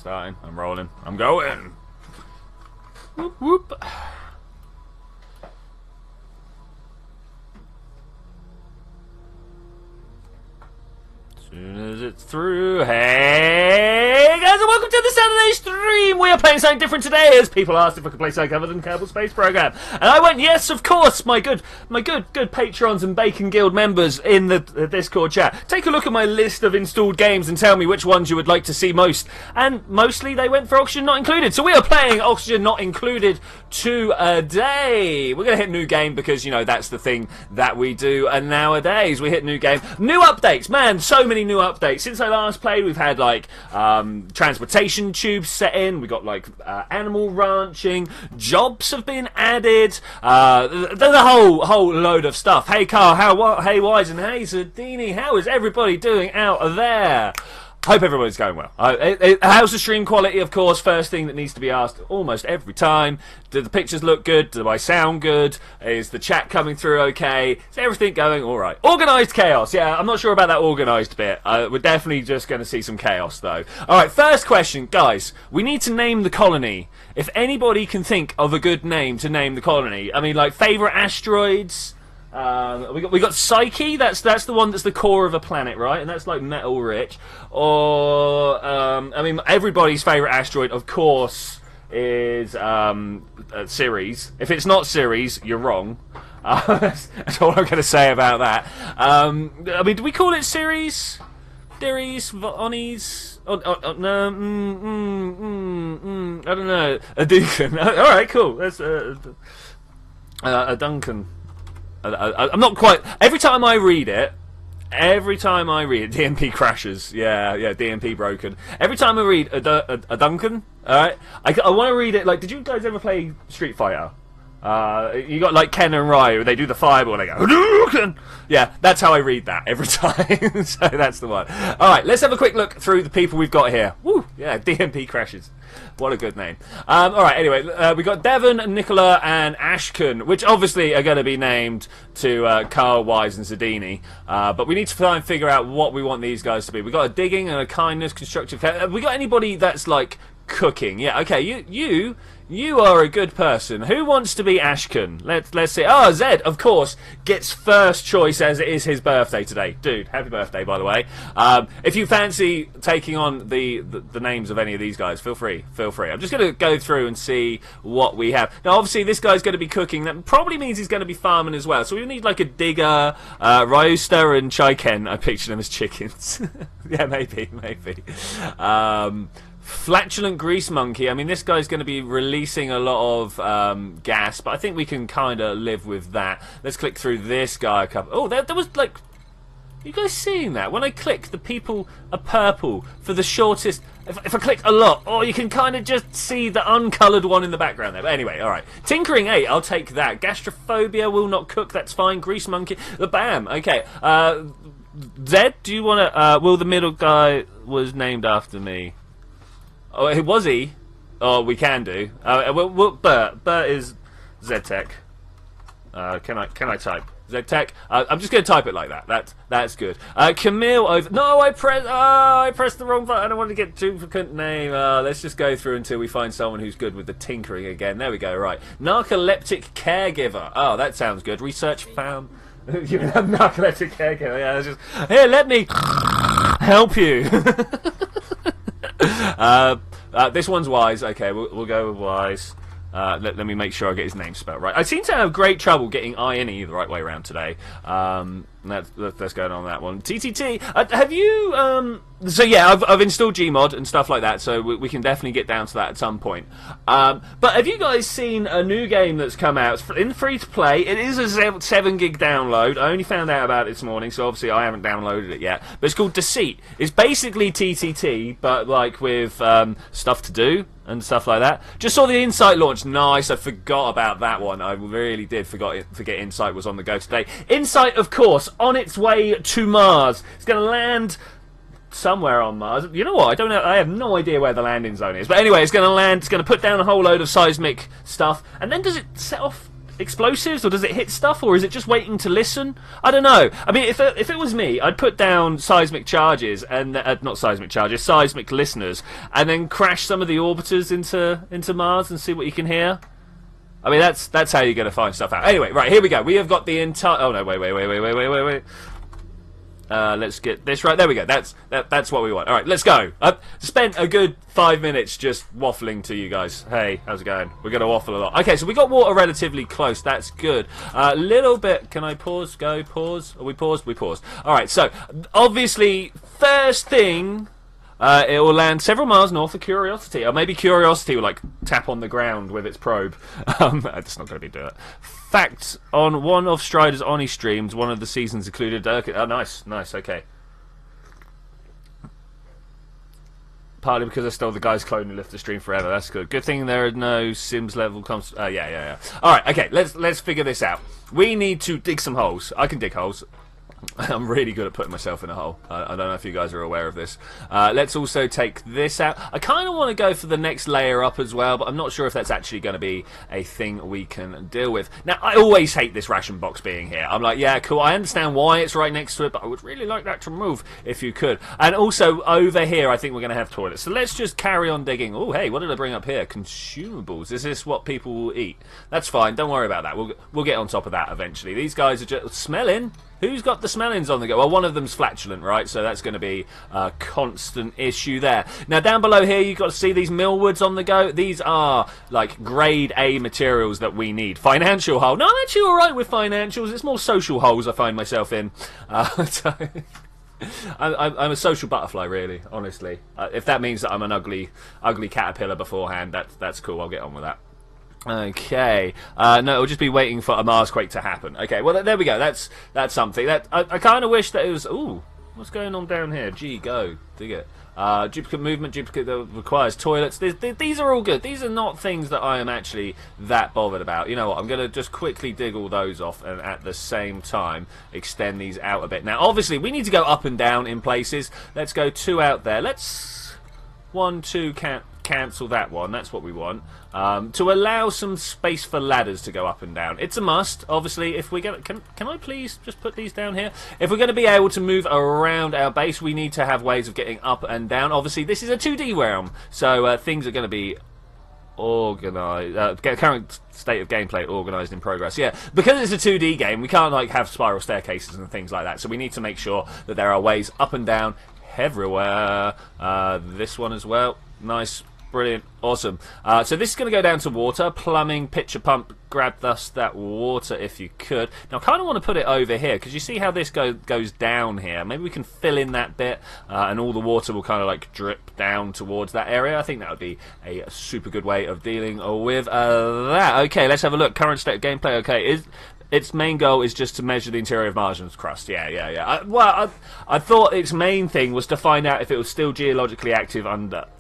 starting. I'm rolling. I'm going. Whoop, whoop. As soon as it's through, hey guys, and welcome to the Saturday stream. We are playing something different today, as people asked if I could play something other than Kerbal Space Program, and I went, yes, of course. My good patrons and Bacon Guild members in the Discord chat. Take a look at my list of installed games and tell me which ones you would like to see most. And mostly they went for Oxygen Not Included. So we are playing Oxygen Not Included today. We're gonna hit new game because, you know, that's the thing that we do. And nowadays we hit new game, new updates. Man, so many new updates since I last played. We've had like transportation tubes set in. We got like animal ranching. Jobs have been added. The whole load of stuff. Hey Carl, hey Wise, and hey Zadini, how is everybody doing out there? Hope everybody's going well. How's the stream quality? Of course, first thing that needs to be asked almost every time. Do the pictures look good? Do I sound good? Is the chat coming through okay? Is everything going all right? Organised chaos. Yeah, I'm not sure about that organised bit. We're definitely just going to see some chaos, though. All right, first question, guys. We need to name the colony. If anybody can think of a good name to name the colony. I mean, like, favourite asteroids? We got Psyche. That's the one that's the core of a planet, right? And that's like metal rich. Or I mean, everybody's favorite asteroid, of course, is Ceres. If it's not Ceres, you're wrong. That's all I'm going to say about that. I mean, do we call it Ceres? Ceres, Onis? No, I don't know. A Duncan. All right, cool. That's a Duncan. I'm not quite. Every time I read it, DMP crashes. Yeah, DMP broken. Every time I read a Duncan, alright, I want to read it like, did you guys ever play Street Fighter? You got like Ken and Ryu, they do the fireball and they go, Hadouken! Yeah, that's how I read that every time. So that's the one. Alright, let's have a quick look through the people we've got here. Woo! Yeah, DMP crashes. What a good name. Alright, anyway, we got Devon, Nicola, and Ashken, which obviously are going to be named to Carl, Wise, and Zadini. But we need to try and figure out what we want these guys to be. We got a digging and a kindness, constructive care. Have we got anybody that's like cooking? Yeah, okay, you are a good person. Who wants to be Ashken? Let's see. Oh, Zed, of course, gets first choice as it is his birthday today. Dude, happy birthday, by the way. If you fancy taking on the names of any of these guys, feel free. I'm just going to go through and see what we have. Now, obviously, this guy's going to be cooking. That probably means he's going to be farming as well. So we need like a digger, Ryusta, and Chaiken. I picture them as chickens. Yeah, maybe. Flatulent Grease Monkey. I mean, this guy's going to be releasing a lot of gas, but I think we can kind of live with that. Let's click through this guy a couple. Oh, there was like... You guys seeing that? When I click, the people are purple for the shortest... If I click a lot, oh, you can kind of just see the uncoloured one in the background there. But anyway, alright. Tinkering 8, I'll take that. Gastrophobia, will not cook, that's fine. Grease Monkey, the bam. Okay, Zed, do you want to... Will the middle guy was named after me? Oh, was he? Oh, we can do. Bert is Ztech. Can I type Ztech? I'm just going to type it like that. That's good. Camille over. No, I pressed the wrong button. I don't want to get duplicate name. Let's just go through until we find someone who's good with the tinkering again. There we go. Right. Narcoleptic caregiver. Oh, that sounds good. Research found. You have narcoleptic caregiver. Yeah. That's just here. Let me help you. This one's Wise. Okay, we'll go with Wise. Let me make sure I get his name spelled right. I seem to have great trouble getting I and E the right way around today. Let's go on that one. TTT, have you... So yeah, I've installed Gmod and stuff like that, so we can definitely get down to that at some point. But have you guys seen a new game that's come out? It's in free-to-play. It is a 7 gig download. I only found out about it this morning, so obviously I haven't downloaded it yet. But it's called Deceit. It's basically TTT, but like with stuff to do and stuff like that. Just saw the Insight launch. Nice, I forgot about that one. I really did forget Insight was on the go today. Insight, of course, on its way to Mars. It's going to land somewhere on Mars. You know what? I don't know. I have no idea where the landing zone is. But anyway, it's going to land. It's going to put down a whole load of seismic stuff. And then does it set off explosives, or does it hit stuff, or is it just waiting to listen? I don't know. I mean, if it was me, I'd put down seismic charges and not seismic charges, seismic listeners, and then crash some of the orbiters into Mars and see what you can hear. I mean, that's how you're going to find stuff out. Anyway, right, here we go. We have got the entire... Oh, no, wait. Let's get this right. There we go. That's what we want. All right, let's go. I've spent a good 5 minutes just waffling to you guys. Hey, how's it going? We're going to waffle a lot. Okay, so we got water relatively close. That's good. A little bit... Can I pause? Go, pause. Are we paused? We paused. All right, so obviously, first thing... it will land several miles north of Curiosity. Or maybe Curiosity will, like, tap on the ground with its probe. That's not going to be do it. Fact, on one of Strider's Oni streams, one of the seasons included... oh, nice, okay. Partly because I stole the guy's clone who left the stream forever. That's good. Good thing there are no Sims level... yeah. Alright, okay, let's figure this out. We need to dig some holes. I can dig holes. I'm really good at putting myself in a hole. I don't know if you guys are aware of this. Let's also take this out. I kind of want to go for the next layer up as well, but I'm not sure if that's actually going to be a thing we can deal with. Now, I always hate this ration box being here. I'm like, yeah, cool, I understand why it's right next to it, but I would really like that to move if you could. And also, over here, I think we're going to have toilets. So let's just carry on digging. Oh, hey, what did I bring up here? Consumables. Is this what people will eat? That's fine. Don't worry about that. We'll get on top of that eventually. These guys are just smelling. Who's got the smellings on the go? Well, one of them's flatulent, right? So that's going to be a constant issue there. Now, down below here, you've got to see these millwoods on the go. These are, like, grade A materials that we need. Financial hole. No, I'm actually all right with financials. It's more social holes I find myself in. So I'm a social butterfly, really, honestly. If that means that I'm an ugly caterpillar beforehand, that's cool. I'll get on with that. Okay, no, it'll just be waiting for a Marsquake to happen. Okay, well, there we go. That's something. I kind of wish that it was... Ooh, what's going on down here? Gee, go. Dig it. Duplicate movement, duplicate that requires toilets. These are all good. These are not things that I am actually that bothered about. You know what? I'm going to just quickly dig all those off and at the same time extend these out a bit. Now, obviously, we need to go up and down in places. Let's go 2 out there. Let's... 1, 2, cancel that one. That's what we want. To allow some space for ladders to go up and down. It's a must, obviously. If we get, can I please just put these down here? If we're going to be able to move around our base, we need to have ways of getting up and down. Obviously, this is a 2D realm, so things are going to be organised. Current state of gameplay organised in progress. Yeah, because it's a 2D game, we can't like have spiral staircases and things like that. So we need to make sure that there are ways up and down everywhere. This one as well. Nice. Brilliant. Awesome. So this is going to go down to water. Plumbing, pitcher pump, grab thus that water if you could. Now I kind of want to put it over here because you see how this goes down here. Maybe we can fill in that bit and all the water will kind of like drip down towards that area. I think that would be a super good way of dealing with that. Okay, let's have a look. Current state of gameplay. Okay, its main goal is just to measure the interior of Mars' crust. Yeah. I thought its main thing was to find out if it was still geologically active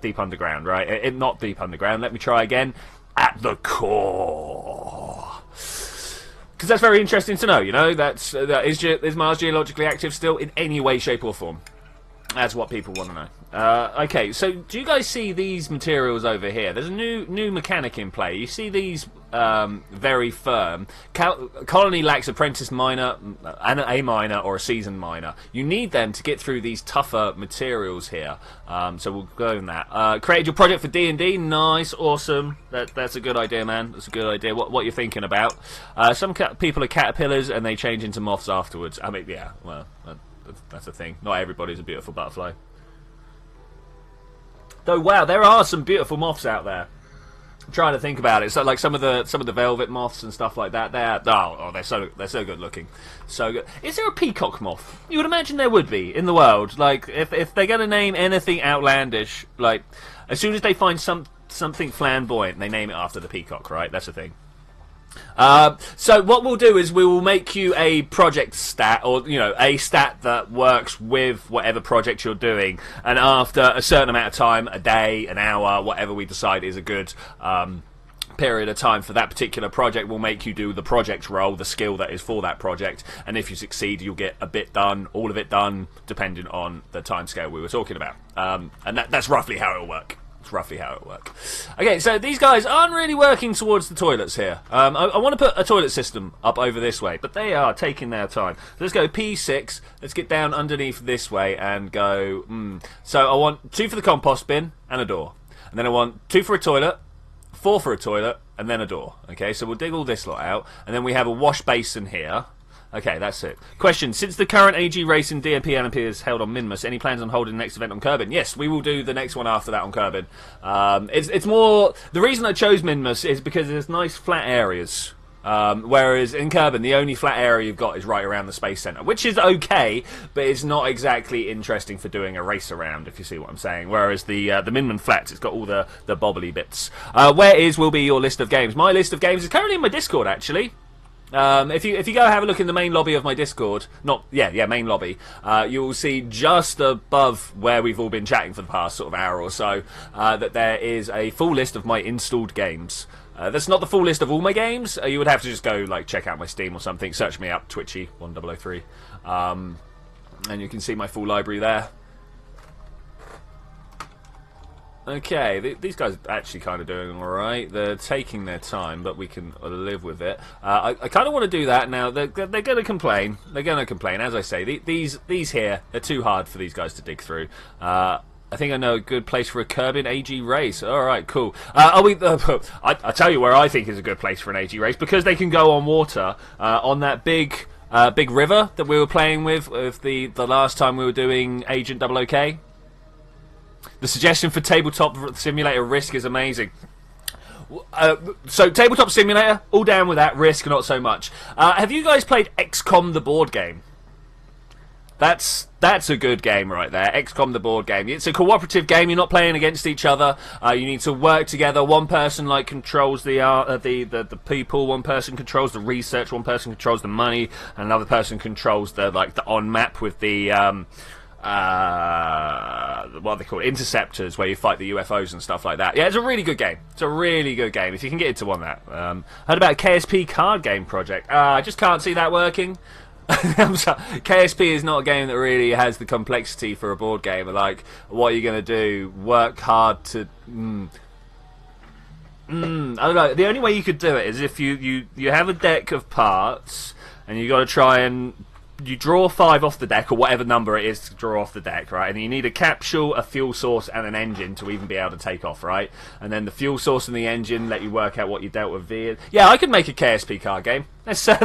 deep underground, right? Not deep underground. Let me try again. At the core. Because that's very interesting to know, you know? Is Mars geologically active still in any way, shape or form? That's what people want to know. Okay, so do you guys see these materials over here? There's a new mechanic in play. You see these very firm. Colony lacks apprentice miner, a miner, or a seasoned miner. You need them to get through these tougher materials here. So we'll go in that. Created your project for D&D. Nice, awesome. That's a good idea, man. That's a good idea. What you're thinking about? Some people are caterpillars and they change into moths afterwards. I mean, yeah, well... That's a thing. Not everybody's a beautiful butterfly. Though, wow, there are some beautiful moths out there. I'm trying to think about it. So, like some of the velvet moths and stuff like that. They're so good looking, so good. Is there a peacock moth? You would imagine there would be in the world. Like if they're gonna name anything outlandish, like as soon as they find something flamboyant, they name it after the peacock, right? That's the thing. So what we'll do is we will make you a project stat, or a stat that works with whatever project you're doing, and after a certain amount of time, a day, an hour, whatever we decide is a good period of time for that particular project, we'll make you do the project role, the skill that is for that project, and if you succeed you'll get a bit done, all of it done, depending on the timescale we were talking about, and that's roughly how it'll work. It's That's roughly how it works. Okay, so these guys aren't really working towards the toilets here. I want to put a toilet system up over this way, but they are taking their time. So let's go P6. Let's get down underneath this way and go... So I want 2 for the compost bin and a door. And then I want 2 for a toilet, 4 for a toilet, and then a door. Okay, so we'll dig all this lot out. And then we have a wash basin here. Okay, that's it. Question: since the current AG race in DMP LMP is held on Minmus, any plans on holding the next event on Kerbin? Yes, we will do the next one after that on Kerbin. It's more... The reason I chose Minmus is because there's nice flat areas. Whereas in Kerbin, the only flat area you've got is right around the Space Center, which is okay, but it's not exactly interesting for doing a race around, if you see what I'm saying. Whereas the Minman Flats, it's got all the bobbly bits. Will be your list of games? My list of games is currently in my Discord, actually. If you go have a look in the main lobby of my Discord, main lobby, you will see just above where we've all been chatting for the past sort of hour or so, that there is a full list of my installed games. That's not the full list of all my games. You would have to just go like check out my Steam or something, search me up, Twitchi 1003, and you can see my full library there. Okay, these guys are actually kind of doing alright. They're taking their time, but we can live with it. I kind of want to do that now. They're going to complain. They're going to complain. As I say, these here, they're too hard for these guys to dig through. I think I know a good place for a Kerbin AG race. Alright, cool. I tell you where I think is a good place for an AG race, because they can go on water, on that big river that we were playing with the last time we were doing Agent OK. The suggestion for Tabletop Simulator Risk is amazing. So, Tabletop Simulator, all down with that. Risk, not so much. Have you guys played XCOM the board game? That's a good game right there. XCOM the board game. It's a cooperative game. You're not playing against each other. You need to work together. One person controls the people. One person controls the research. One person controls the money. And another person controls the on map with the what they call it, interceptors, where you fight the UFOs and stuff like that. Yeah, it's a really good game. It's a really good game if you can get into one. That heard about a KSP card game project. I just can't see that working. I'm sorry. KSP is not a game that really has the complexity for a board game. Like, what are you going to do? Work hard to... I don't know. The only way you could do it is if you have a deck of parts, and you got to try and... You draw 5 off the deck, or whatever number it is to draw off the deck, right? And you need a capsule, a fuel source, and an engine to even be able to take off, right? And then the fuel source and the engine let you work out what you dealt with via... Yeah, I could make a KSP card game. Let's make a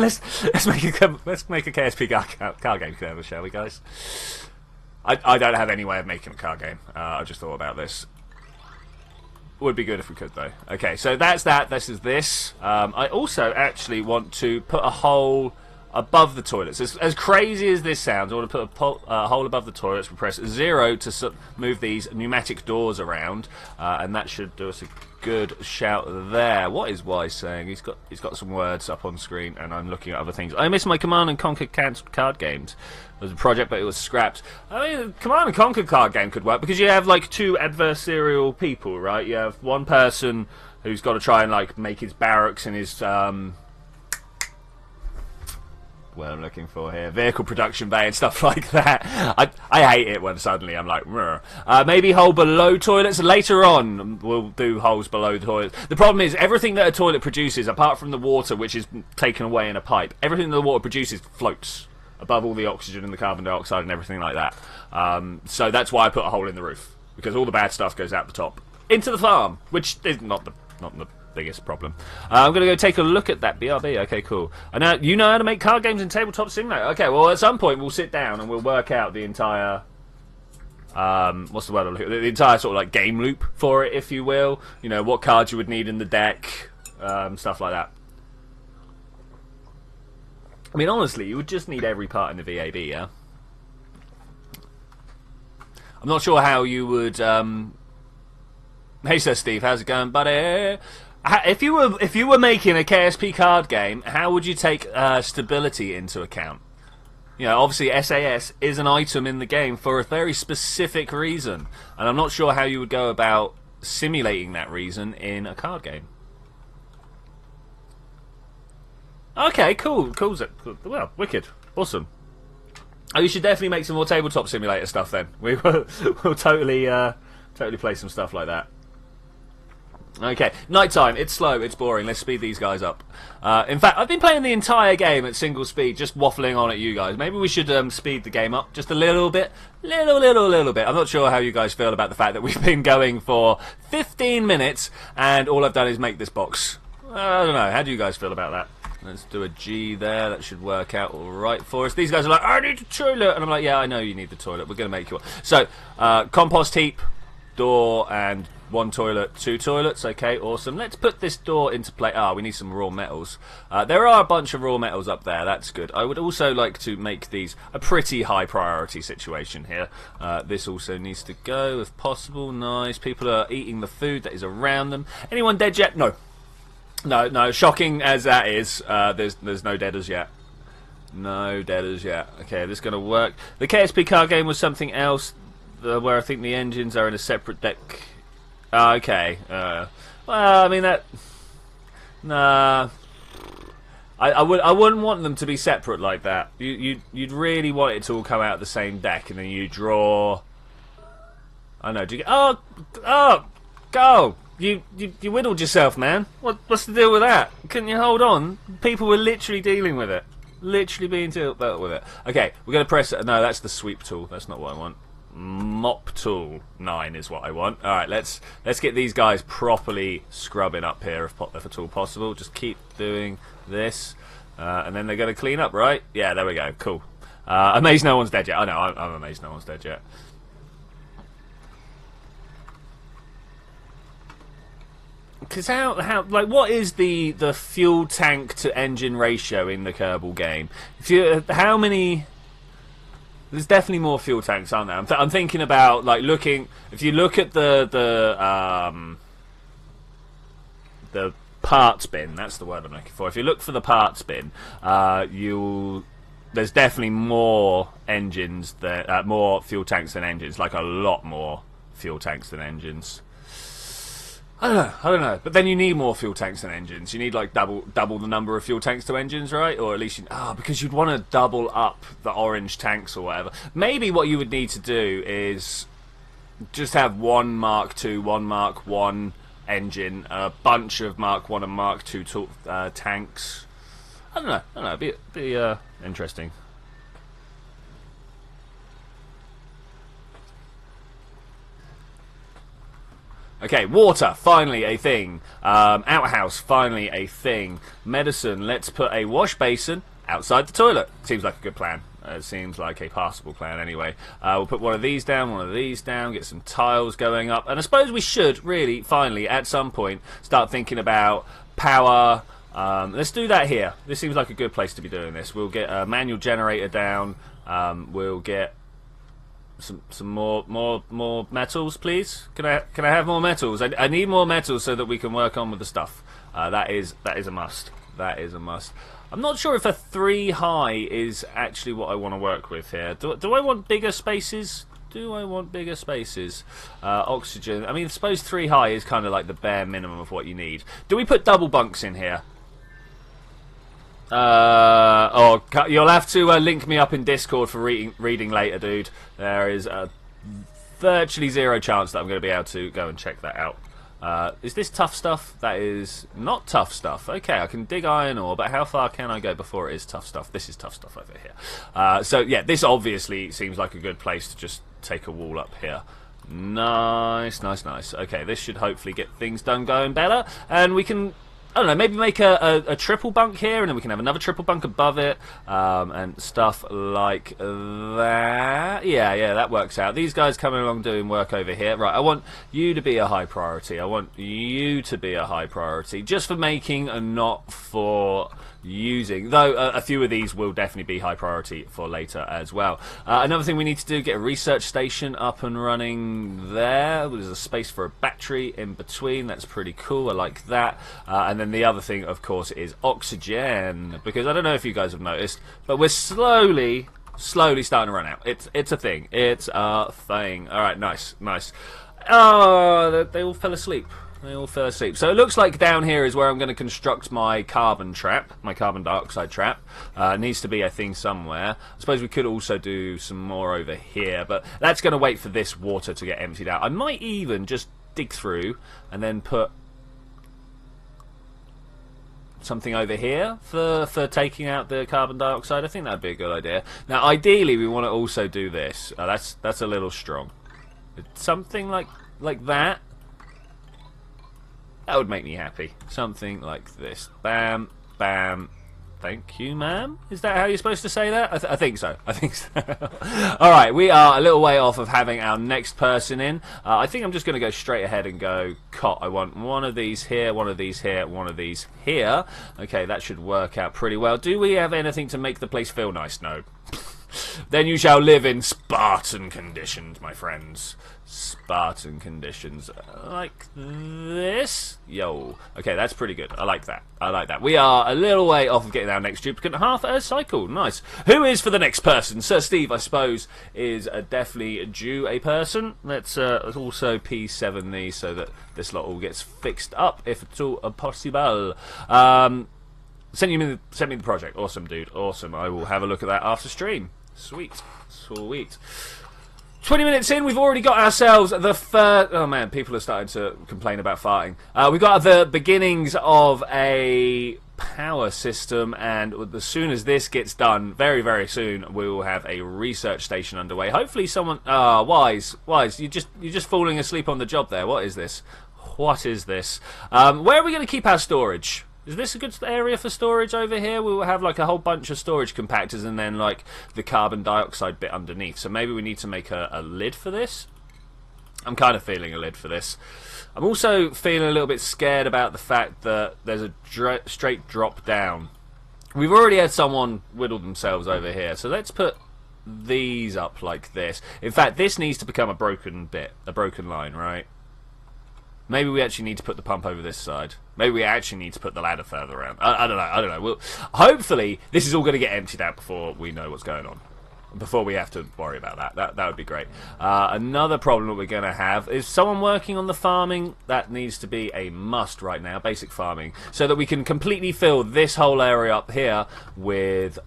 KSP card game together, shall we, guys? I don't have any way of making a card game. I just thought about this. Would be good if we could, though. Okay, so that's that. This is this. I also actually want to put a hole above the toilets. As crazy as this sounds, I want to put a hole above the toilets. We press 0 to move these pneumatic doors around, and that should do us a good shout there. What is Wise saying? He's got some words up on screen, and I'm looking at other things. I miss my Command and Conquer card games. It was a project, but it was scrapped. I mean, Command and Conquer card game could work, because you have like 2 adversarial people, right? You have one person who's got to try and like make his barracks and his what I'm looking for here, vehicle production bay and stuff like that. I hate it when suddenly I'm like, maybe hole below toilets. Later on, we'll do holes below toilets. The problem is, everything that a toilet produces, apart from the water, which is taken away in a pipe, everything that the water produces floats above all the oxygen and the carbon dioxide and everything like that. So that's why I put a hole in the roof, because all the bad stuff goes out the top into the farm, which is not the biggest problem. I'm going to go take a look at that BRB. Okay, cool. I know you know how to make card games in Tabletop Simulator. Okay, well, at some point we'll sit down and we'll work out the entire what's the word I'm looking at? The entire sort of like game loop for it, if you will. You know, what cards you would need in the deck, stuff like that. I mean, honestly, you would just need every part in the VAB, yeah? I'm not sure how you would Hey, Sir Steve, how's it going, buddy? If you were making a KSP card game, how would you take stability into account? You know, obviously SAS is an item in the game for a very specific reason, and I'm not sure how you would go about simulating that reason in a card game. Okay, cool. Well, wicked, awesome. Oh, you should definitely make some more Tabletop Simulator stuff then. We'll totally play some stuff like that. Okay, nighttime. It's slow. It's boring. Let's speed these guys up. In fact, I've been playing the entire game at single speed, just waffling on at you guys. Maybe we should speed the game up just a little bit. Little bit. I'm not sure how you guys feel about the fact that we've been going for 15 minutes and all I've done is make this box. I don't know. How do you guys feel about that? Let's do a G there. That should work out all right for us. These guys are like, I need a toilet. And I'm like, yeah, I know you need the toilet. We're going to make you one. So, compost heap, door, and 1 toilet, 2 toilets. Okay, awesome. Let's put this door into play. We need some raw metals. There are a bunch of raw metals up there. That's good. I would also like to make these a pretty high priority situation here. This also needs to go if possible. Nice. People are eating the food that is around them. Anyone dead yet? No. No. Shocking as that is, there's no dead as yet. No dead as yet. Okay, this is going to work. The KSP car game was something else, where I think the engines are in a separate deck. Okay. Well, I mean that. Nah. I wouldn't want them to be separate like that. You'd really want it to all come out of the same deck, and then you draw. I know. Do you get? Go. You whittled yourself, man. What's the deal with that? Couldn't you hold on? People were literally dealing with it. Literally being dealt with it. Okay, we're going to press... No, that's the sweep tool. That's not what I want. Mop tool 9 is what I want. Alright, let's get these guys properly scrubbing up here if at all possible. Just keep doing this. And then they're going to clean up, right? Yeah, there we go. Cool. Amazed no one's dead yet. I know, I'm amazed no one's dead yet. Because how like what is the fuel tank to engine ratio in the Kerbal game? How many? There's definitely more fuel tanks, aren't there? I'm thinking about like looking. If you look at the parts bin, that's the word I'm looking for. If you look for the parts bin, there's definitely more engines more fuel tanks than engines. Like a lot more fuel tanks than engines. I don't know. But then you need more fuel tanks than engines. You need like double the number of fuel tanks to engines, right? Or at least because you'd want to double up the orange tanks or whatever. Maybe what you would need to do is just have 1 Mark II, 1 Mark 1 engine, a bunch of Mark 1 and Mark 2 tanks. I don't know. It'd be interesting. Okay, water, finally a thing. Outhouse, finally a thing. Medicine, let's put a wash basin outside the toilet. Seems like a good plan. It seems like a passable plan anyway. We'll put one of these down, get some tiles going up. And I suppose we should really, finally, at some point, start thinking about power. Let's do that here. This seems like a good place to be doing this. We'll get a manual generator down. We'll get some more metals, please. Can I have more metals? I need more metals so that we can work on with the stuff. That is a must. That is a must. I'm not sure if a 3 high is actually what I want to work with here. Do I want bigger spaces? Do I want bigger spaces? Oxygen. I mean, I suppose 3 high is kind of like the bare minimum of what you need. Do we put double bunks in here? You'll have to link me up in Discord for reading later, dude. There is virtually 0 chance that I'm going to be able to go and check that out. Is this tough stuff? That is not tough stuff. Okay, I can dig iron ore, but how far can I go before it is tough stuff? This is tough stuff over here. So yeah, this obviously seems like a good place to just take a wall up here. Nice. Okay, this should hopefully get things done going better, and we can... I don't know, maybe make a triple bunk here, and then we can have another triple bunk above it, and stuff like that. Yeah, that works out. These guys coming along doing work over here. Right, I want you to be a high priority. I want you to be a high priority, just for making and not for using. Though a few of these will definitely be high priority for later as well. Another thing we need to do, get a research station up and running there. There's a space for a battery in between. That's pretty cool. I like that. And then the other thing, of course, is oxygen, because I don't know if you guys have noticed, but we're slowly starting to run out. It's a thing. It's a thing. All right, nice. Oh, they all fell asleep. So it looks like down here is where I'm going to construct my carbon trap, my carbon dioxide trap. It needs to be a thing somewhere. I suppose we could also do some more over here, but that's going to wait for this water to get emptied out. I might even just dig through and then put something over here for taking out the carbon dioxide. I think that'd be a good idea. Now, ideally, we want to also do this. That's a little strong. Something like that. That would make me happy. Something like this. Bam, bam. Thank you, ma'am. Is that how you're supposed to say that? I think so. I think so. All right, we are a little way off of having our next person in. I think I'm just going to go straight ahead and go cot. I want one of these here, one of these here, one of these here. Okay, that should work out pretty well. Do we have anything to make the place feel nice? No. Then you shall live in Spartan conditions, my friends. Spartan conditions. Like this. Yo. Okay, that's pretty good. I like that. I like that. We are a little way off of getting our next duplicate. Half a cycle. Nice. Who is for the next person? Sir Steve, I suppose, is definitely due a person. Let's also P7 these so that this lot all gets fixed up, if at all possible. Send me the project. Awesome, dude. Awesome. I will have a look at that after stream. Sweet. Sweet. 20 minutes in, we've already got ourselves the first... Oh, man, people are starting to complain about farting. We've got the beginnings of a power system, and as soon as this gets done, very, very soon, we will have a research station underway. Hopefully someone... Wise, you're just falling asleep on the job there. What is this? What is this? Where are we going to keep our storage? Is this a good area for storage over here? We will have like a whole bunch of storage compactors and then like the carbon dioxide bit underneath. So maybe we need to make a lid for this. I'm kind of feeling a lid for this. I'm also feeling a little bit scared about the fact that there's a straight drop down. We've already had someone whittle themselves over here. So let's put these up like this. In fact, this needs to become a broken bit, a broken line, right? Maybe we actually need to put the pump over this side. Maybe we actually need to put the ladder further around. I don't know. I don't know. Well, hopefully, this is all going to get emptied out before we know what's going on. Before we have to worry about that. That would be great. Another problem that we're going to have is someone working on the farming. That needs to be a must right now. Basic farming. So that we can completely fill this whole area up here with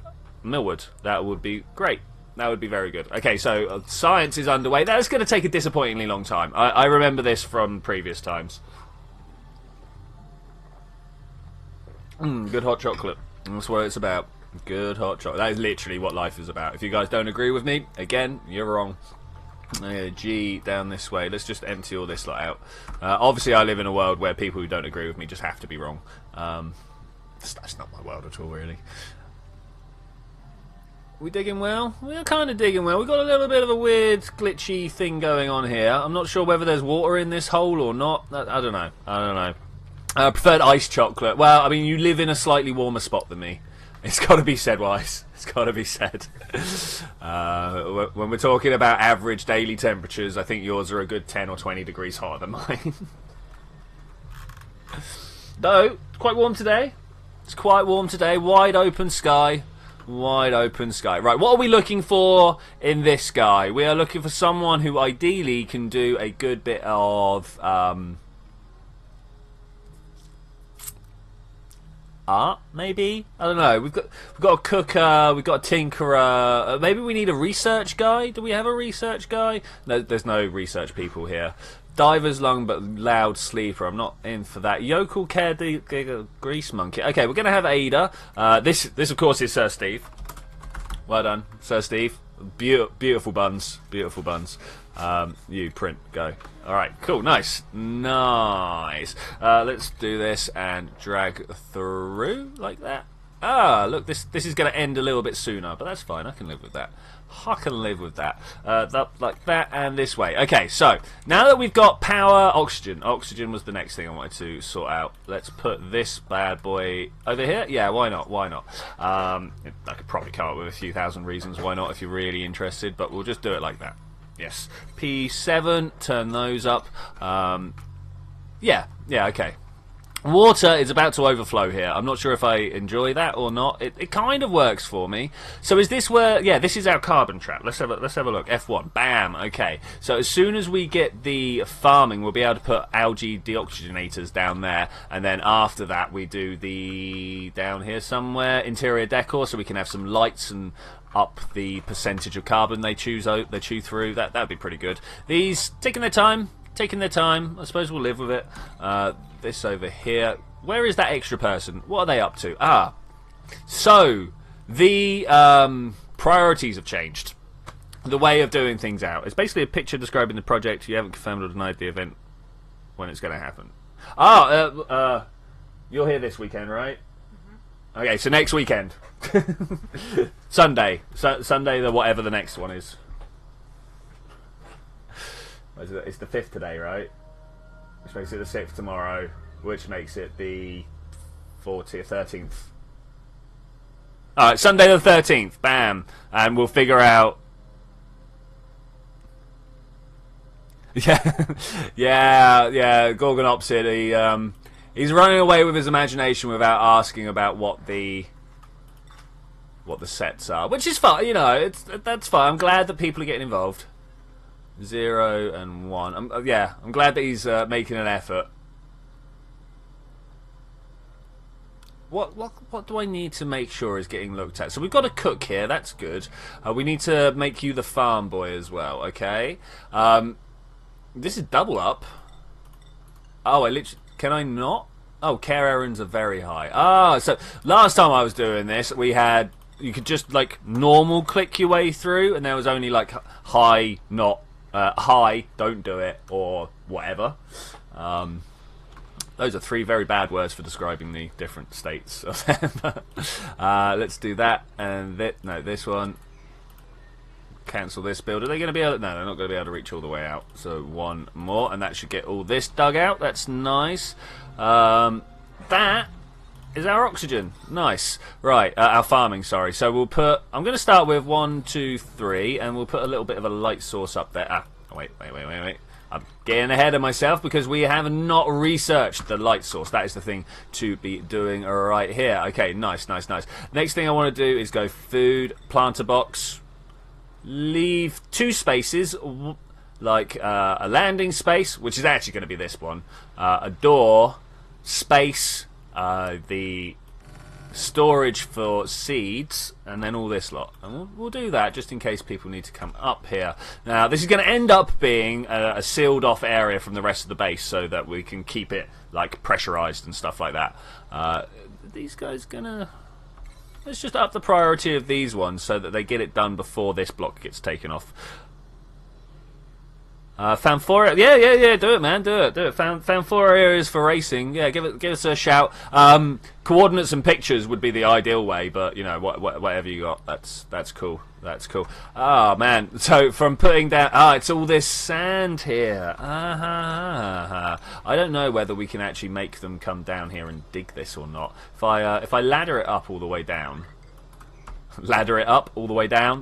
millwood. That would be great. That would be very good. Okay, so science is underway. That's going to take a disappointingly long time. I remember this from previous times. Good hot chocolate. That's what it's about. Good hot chocolate. That is literally what life is about. If you guys don't agree with me, again, you're wrong. G down this way. Let's just empty all this lot out. Obviously, I live in a world where people who don't agree with me just have to be wrong. That's not my world at all, really. We digging well? We're kind of digging well. We've got a little bit of a weird, glitchy thing going on here. I'm not sure whether there's water in this hole or not. I don't know. I don't know. Preferred iced chocolate. Well, I mean, you live in a slightly warmer spot than me. It's got to be said, Wise. It's got to be said. When we're talking about average daily temperatures, I think yours are a good 10 or 20 degrees hotter than mine. Though, it's quite warm today. It's quite warm today. Wide open sky. Wide open sky. Right, what are we looking for in this guy? We are looking for someone who ideally can do a good bit of art, maybe? I don't know. We've got a cooker, we've got a tinkerer. Maybe we need a research guy. Do we have a research guy? No, there's no research people here. Diver's lung but loud sleeper. I'm not in for that. Yokel care grease monkey. Okay, we're gonna have Ada. This of course is Sir Steve. Well done, Sir Steve. Beautiful buns. Beautiful buns. You print go. All right, cool, nice. Let's do this and drag through like that. Look, this is going to end a little bit sooner, but that's fine. I can live with that. I can live with that. Like that and this way. Okay, so now that we've got power, oxygen. Oxygen was the next thing I wanted to sort out. Let's put this bad boy over here. Yeah, why not? Why not? I could probably come up with a few thousand reasons why not if you're really interested, but we'll just do it like that. Yes. P7, turn those up. Yeah, okay. Water is about to overflow here. I'm not sure if I enjoy that or not. It kind of works for me. So is this where... Yeah, this is our carbon trap. Let's have a look. F1. Bam. Okay. So as soon as we get the farming, we'll be able to put algae deoxygenators down there. And then after that, we do the... down here somewhere, interior decor, so we can have some lights and up the percentage of carbon they chew through. That'd be pretty good. These taking their time. taking their time. I suppose we'll live with it. This over here. Where is that extra person? What are they up to? Ah, so the priorities have changed. The way of doing things out. It's basically a picture describing the project. You haven't confirmed or denied the event when it's going to happen. You're here this weekend, right? Mm-hmm. Okay, so next weekend. Sunday. Sunday, whatever the next one is. It's the 5th today, right? Which makes it the 6th tomorrow. Which makes it the 13th. Alright, Sunday the 13th. Bam. And we'll figure out... Yeah, Gorgon City. He's running away with his imagination without asking about what the sets are. Which is fine, you know, that's fine. I'm glad that people are getting involved. 0 and 1. I'm glad that he's making an effort. What do I need to make sure is getting looked at? So we've got a cook here. That's good. We need to make you the farm boy as well. Okay. This is double up. Oh, can I not? Oh, care errands are very high. Ah, so last time I was doing this, you could just like normal click your way through, and there was only like high, not high, don't do it, or whatever. Those are 3 very bad words for describing the different states of them. Let's do that, and this one. Cancel this build. Are they going to be able to... No, they're not going to be able to reach all the way out. So 1 more, and that should get all this dug out. That's nice. That is our oxygen. Nice. Right, our farming, sorry. So we'll put... I'm going to start with 1, 2, 3, and we'll put a little bit of a light source up there. Ah, wait. I'm getting ahead of myself because we have not researched the light source. That is the thing to be doing right here. Okay, nice. Next thing I want to do is go food, planter box, leave 2 spaces, like a landing space, which is actually going to be this one, a door, space, the storage for seeds, and then all this lot. And we'll do that just in case people need to come up here. Now, this is going to end up being a sealed off area from the rest of the base so that we can keep it like pressurized and stuff like that. These guys gonna... Let's just up the priority of these ones so that they get it done before this block gets taken off. Fanforia, yeah, do it, man, do it. Fanforia is for racing. Yeah, give us a shout. Coordinates and pictures would be the ideal way, but you know, whatever you got, that's cool. That's cool. Oh man, so from putting down, it's all this sand here. I don't know whether we can actually make them come down here and dig this or not. If I ladder it up all the way down,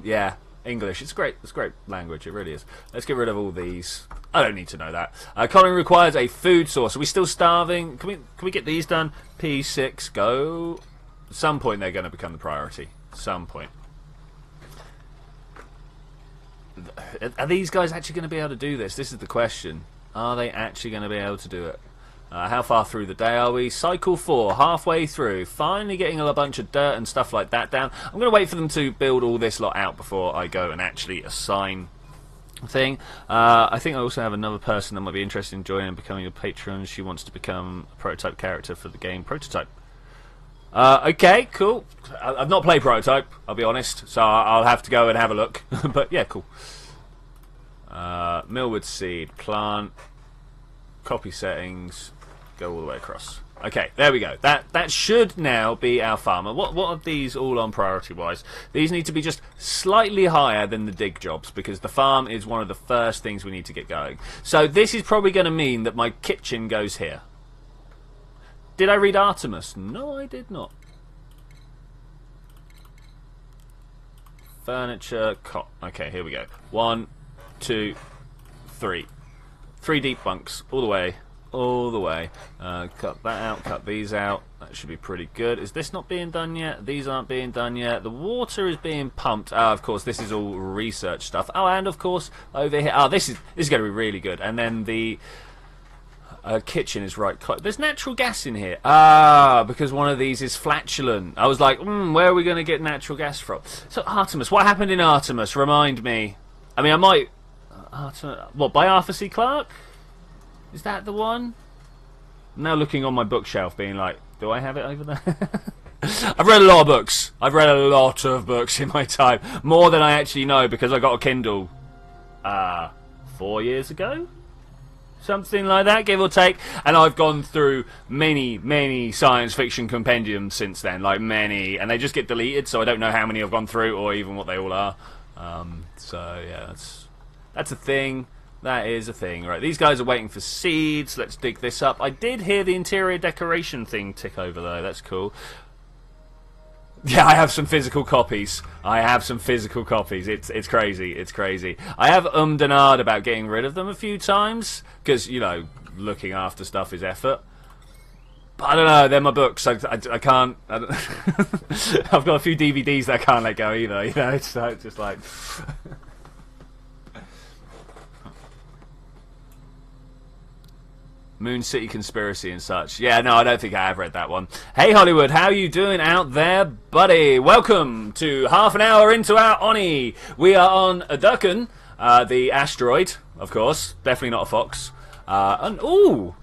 yeah. English. It's great. It's great language. It really is. Let's get rid of all these. I don't need to know that. Colony requires a food source. Are we still starving? Can we get these done? P6, go. At some point they're going to become the priority. Some point. Are these guys actually going to be able to do this? This is the question. Are they actually going to be able to do it? How far through the day are we? Cycle 4, halfway through. Finally getting a bunch of dirt and stuff like that down. I'm going to wait for them to build all this lot out before I go and actually assign a thing. I think I also have another person that might be interested in joining and becoming a patron. She wants to become a prototype character for the game Prototype. Okay, cool. I've not played Prototype, I'll be honest, so I'll have to go and have a look. But yeah, cool. Millwood seed, plant, copy settings, go all the way across. Okay, there we go. That should now be our farmer. What are these all on priority wise? These need to be just slightly higher than the dig jobs because the farm is one of the first things we need to get going. So this is probably going to mean that my kitchen goes here. Did I read Artemis? No, I did not. Furniture, okay, here we go. 1, 2, 3. 3 deep bunks, all the way. Cut that out, cut these out. That should be pretty good. Is this not being done yet? These aren't being done yet. The water is being pumped. Of course, this is all research stuff. Oh, and of course, over here. This is going to be really good. And then the kitchen is right close. There's natural gas in here. Because one of these is flatulent. I was like, where are we going to get natural gas from? So Artemis, what happened in Artemis? Remind me. I mean, I might... what, by Arthur C. Clarke? Is that the one? I'm now looking on my bookshelf being like, do I have it over there? I've read a lot of books. I've read a lot of books in my time. More than I actually know because I got a Kindle 4 years ago? Something like that, give or take. And I've gone through many science fiction compendiums since then. Like many. And they just get deleted, so I don't know how many I've gone through or even what they all are. So, yeah, that's a thing. That is a thing. Right, these guys are waiting for seeds. Let's dig this up. I did hear the interior decoration thing tick over, though. That's cool. Yeah, I have some physical copies. It's crazy. It's crazy. I have and ahed about getting rid of them a few times because, you know, looking after stuff is effort. But I don't know. They're my books. I can't. I've got a few DVDs that I can't let go either. You know, so it's just like. Moon City Conspiracy and such. Yeah, no, I don't think I have read that one. Hey, Hollywood, how you doing out there, buddy? Welcome to half an hour into our Oni. We are on Adurkan, the asteroid, of course. Definitely not a fox. And, ooh,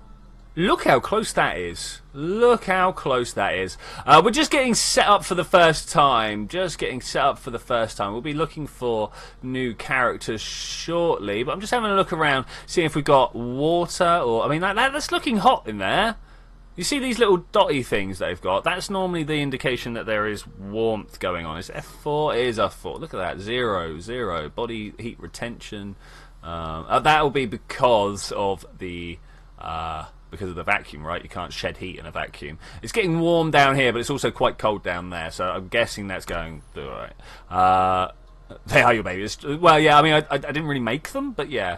look how close that is. Look how close that is. We're just getting set up for the first time. We'll be looking for new characters shortly. But I'm just having a look around, seeing if we've got water or... I mean, that's looking hot in there. You see these little dotty things they've got? That's normally the indication that there is warmth going on. It's F4? It is F4. Look at that. 0. Body heat retention. That will be because of the... because of the vacuum, right? You can't shed heat in a vacuum. It's getting warm down here, but it's also quite cold down there, so I'm guessing that's going all right. They are your babies. Well, yeah, I mean, I didn't really make them, but yeah.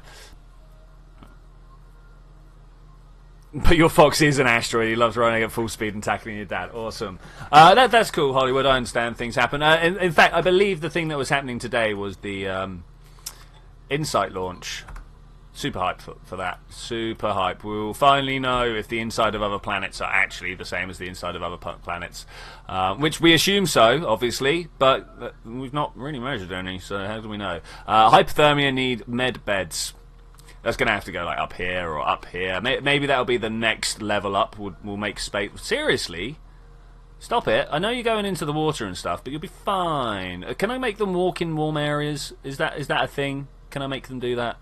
But your fox is an asteroid. He loves running at full speed and tackling your dad. Awesome. That's cool, Hollywood. I understand things happen. In fact, I believe the thing that was happening today was the Insight launch. Super hype for that. Super hype. We'll finally know if the inside of other planets are actually the same as the inside of other planets. Which we assume so, obviously, but we've not really measured any, so how do we know? Hypothermia need med beds. That's going to have to go like up here or up here. Maybe that'll be the next level up. We'll make space. Seriously? Stop it. I know you're going into the water and stuff, but you'll be fine. Can I make them walk in warm areas? Is that a thing? Can I make them do that?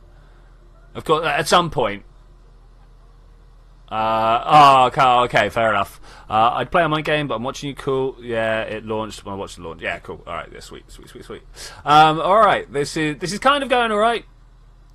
Of course, at some point. Okay, fair enough. I'd play on my game, but I'm watching you. Cool. Yeah, it launched. I watched the launch. Yeah, cool. All right, yeah, sweet. All right, this is kind of going all right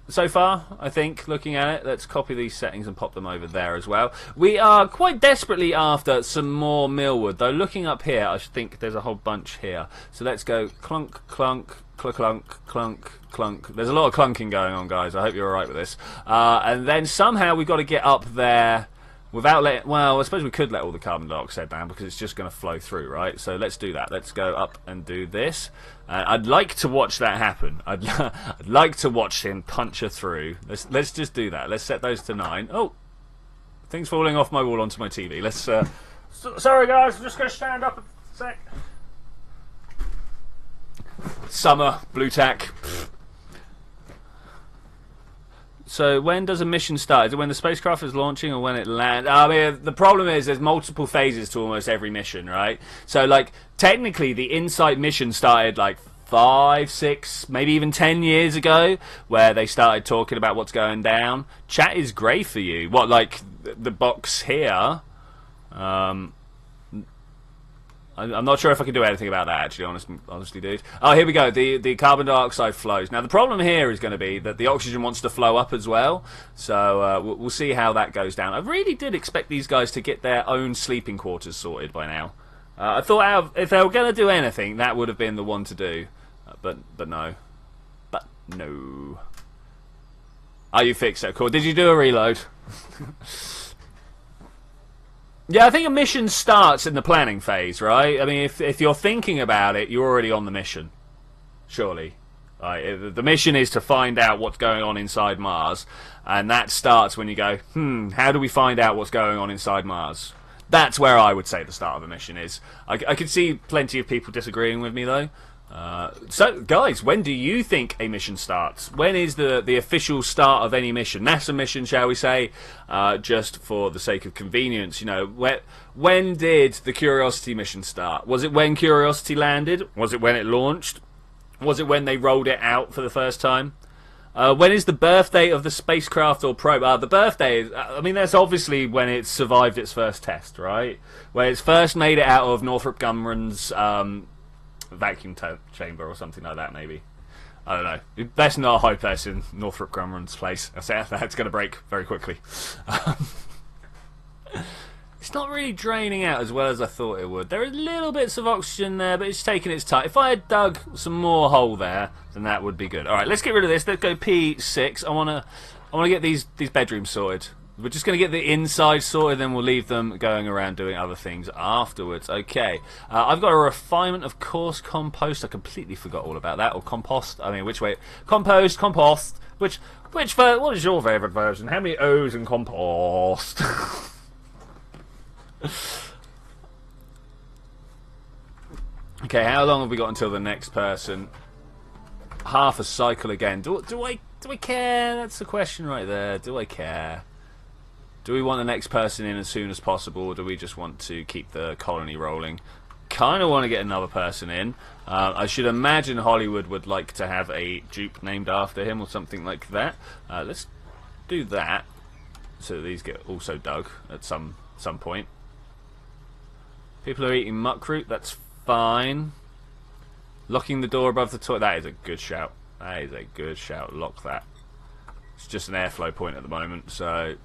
so far, I think, looking at it. Let's copy these settings and pop them over there as well. We are quite desperately after some more millwood, though. Looking up here, I think there's a whole bunch here. So let's go clunk, clunk, clunk, clunk, clunk. There's a lot of clunking going on, guys. I hope you're alright with this. And then somehow we've got to get up there without letting... Well, I suppose we could let all the carbon dioxide down because it's just going to flow through, right? So let's do that. Let's go up and do this. I'd like to watch that happen. I'd like to watch him punch her through. Let's just do that. Let's set those to 9. Oh, things falling off my wall onto my TV. Let's... Sorry, guys. I'm just going to stand up a sec. Summer, blue tack. So when does a mission start? Is it when the spacecraft is launching or when it lands? I mean, the problem is there's multiple phases to almost every mission, right? So, like, technically the Insight mission started, like, 5, 6, maybe even 10 years ago, where they started talking about what's going down. Chat is grey for you. What, like, the box here? I'm not sure if I can do anything about that, actually, honestly, dude. Oh, here we go. The carbon dioxide flows. Now, the problem here is going to be that the oxygen wants to flow up as well. So we'll see how that goes down. I really did expect these guys to get their own sleeping quarters sorted by now. I thought if they were going to do anything, that would have been the one to do. But no. But no. Oh, you fixed it. Cool. Did you do a reload? Yeah, I think a mission starts in the planning phase, right? I mean, if you're thinking about it, you're already on the mission. Surely. Right? The mission is to find out what's going on inside Mars. And that starts when you go, how do we find out what's going on inside Mars? That's where I would say the start of a mission is. I could see plenty of people disagreeing with me, though. So, guys, when do you think a mission starts? When is the official start of any mission? NASA mission, shall we say, just for the sake of convenience. You know, when did the Curiosity mission start? Was it when Curiosity landed? Was it when it launched? Was it when they rolled it out for the first time? When is the birthday of the spacecraft or probe? The birthday is, I mean, that's obviously when it survived its first test, right? When it's first made it out of Northrop Grumman's vacuum chamber or something like that, maybe. I don't know. Best not hype us in Northrop Grumman's place. That's going to break very quickly. It's not really draining out as well as I thought it would. There are little bits of oxygen there, but it's taking its time. If I had dug some more hole there, then that would be good. All right, let's get rid of this. Let's go P6. I want to get these bedrooms sorted. We're just going to get the inside sorted, then we'll leave them going around doing other things afterwards. Okay, I've got a refinement of coarse compost. I completely forgot all about that. Or compost. I mean, which way? Compost. What is your favourite version? How many O's in compost? Okay, how long have we got until the next person? Half a cycle again. Do I care? That's the question right there. Do I care? Do we want the next person in as soon as possible, or do we just want to keep the colony rolling? Kind of want to get another person in. I should imagine Hollywood would like to have a dupe named after him or something like that. Let's do that, so these get also dug at some point. People are eating muckroot. That's fine. Locking the door above the toilet. That is a good shout. That is a good shout. Lock that. It's just an airflow point at the moment, so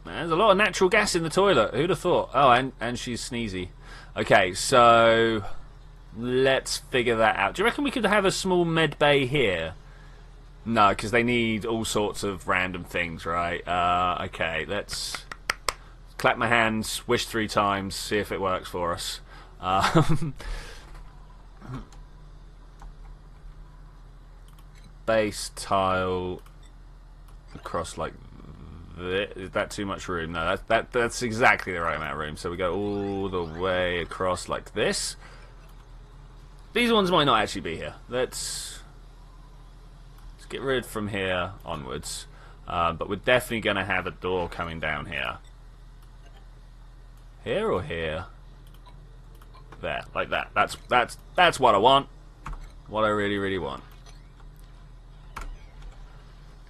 there's a lot of natural gas in the toilet. Who'd have thought? Oh, and she's sneezy. Okay, so let's figure that out. Do you reckon we could have a small med bay here? No, because they need all sorts of random things, right? Okay, let's clap my hands, wish 3 times, see if it works for us. Base tile across like this. Is that too much room? No, that's exactly the right amount of room. So we go all the way across like this. These ones might not actually be here. Let's get rid from here onwards. But we're definitely going to have a door coming down here. Here or here? There, like that. That's what I want. What I really want.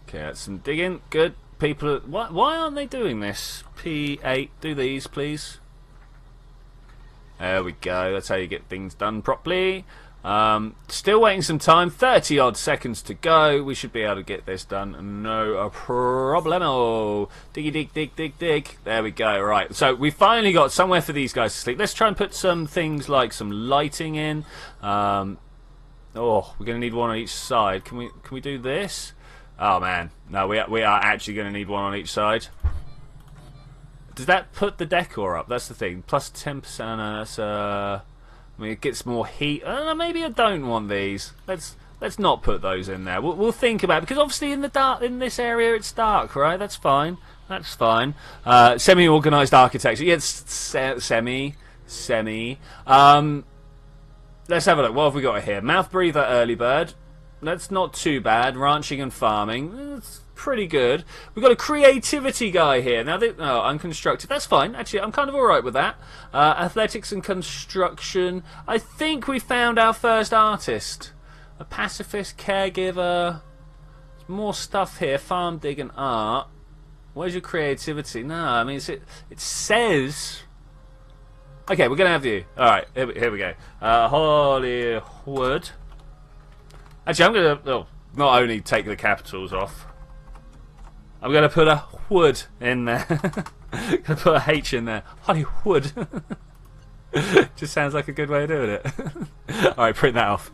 Okay, that's some digging. Good. People are, why aren't they doing this? P8, do these, please. There we go. That's how you get things done properly. Still waiting some time. 30 odd seconds to go. We should be able to get this done. No problemo. Diggy dig. There we go. Right. So we finally got somewhere for these guys to sleep. Let's try and put some things like some lighting in. Oh, we're going to need one on each side. Can we do this? Oh man, no. We are actually going to need one on each side. Does that put the decor up? That's the thing. Plus 10%. No, that's I mean, it gets more heat. Maybe I don't want these. Let's not put those in there. We'll think about it, because obviously in the dark, in this area it's dark, right? That's fine. That's fine. Semi-organised architecture. Yeah, it's semi. Let's have a look. What have we got here? Mouth breather, early bird. That's not too bad. Ranching and farming. That's pretty good. We've got a creativity guy here. Now, unconstructed. That's fine. Actually, I'm kind of alright with that. Athletics and construction. I think we found our first artist. A pacifist, caregiver. There's more stuff here. Farm, dig and art. Where's your creativity? No, I mean, it says... Okay, we're going to have you. Alright, here we go. Hollywood. Actually, I'm going to not only take the capitals off, I'm going to put a wood in there. I'm going to put a H in there. Hollywood. Just sounds like a good way of doing it. Alright, print that off.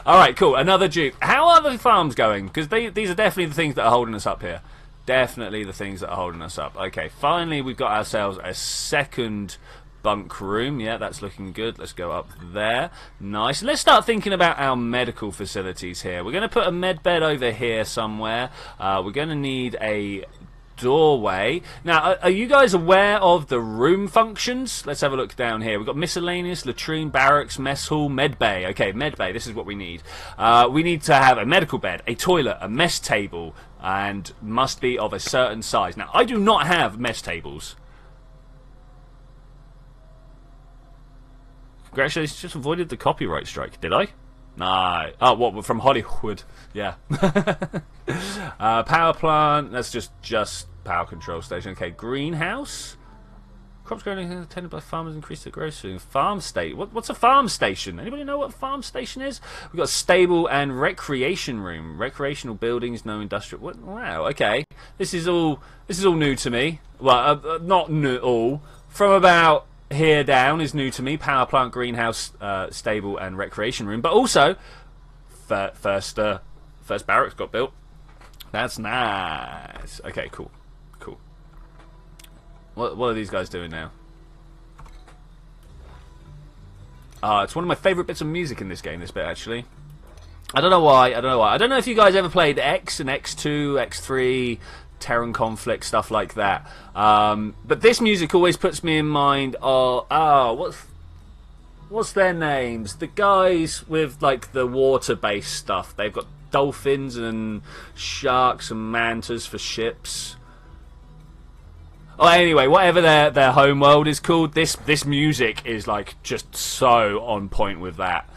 Alright, cool. Another dupe. How are the farms going? Because these are definitely the things that are holding us up here. Definitely the things that are holding us up. Okay, finally we've got ourselves a second bunk room. Yeah, that's looking good. Let's go up there. Nice. Let's start thinking about our medical facilities here. We're going to put a med bed over here somewhere. We're going to need a doorway. Now, are you guys aware of the room functions? Let's have a look down here. We've got miscellaneous, latrine, barracks, mess hall, med bay. Okay, med bay, this is what we need. We need to have a medical bed, a toilet, a mess table, and must be of a certain size. Now, I do not have mess tables. Congratulations, just avoided the copyright strike, did I? No. Oh, what, from Hollywood? Yeah. Power plant, that's just power control station. Okay, greenhouse. Crops grown tended by farmers increase the growth. Farm state. What's a farm station? Anybody know what a farm station is? We've got stable and recreation room. Recreational buildings, no industrial. What? Wow. Okay. This is all new to me. Well, not new all. From about here down is new to me. Power plant, greenhouse, stable and recreation room. But also, first barracks got built. That's nice. Okay, cool. What are these guys doing now? It's one of my favourite bits of music in this game, this bit, actually. I don't know why. I don't know if you guys ever played X and X2, X3, Terran Conflict, stuff like that. But this music always puts me in mind of... what's their names? The guys with, like, the water-based stuff. They've got dolphins and sharks and mantas for ships. Oh, anyway, whatever their home world is called, this music is like just so on point with that.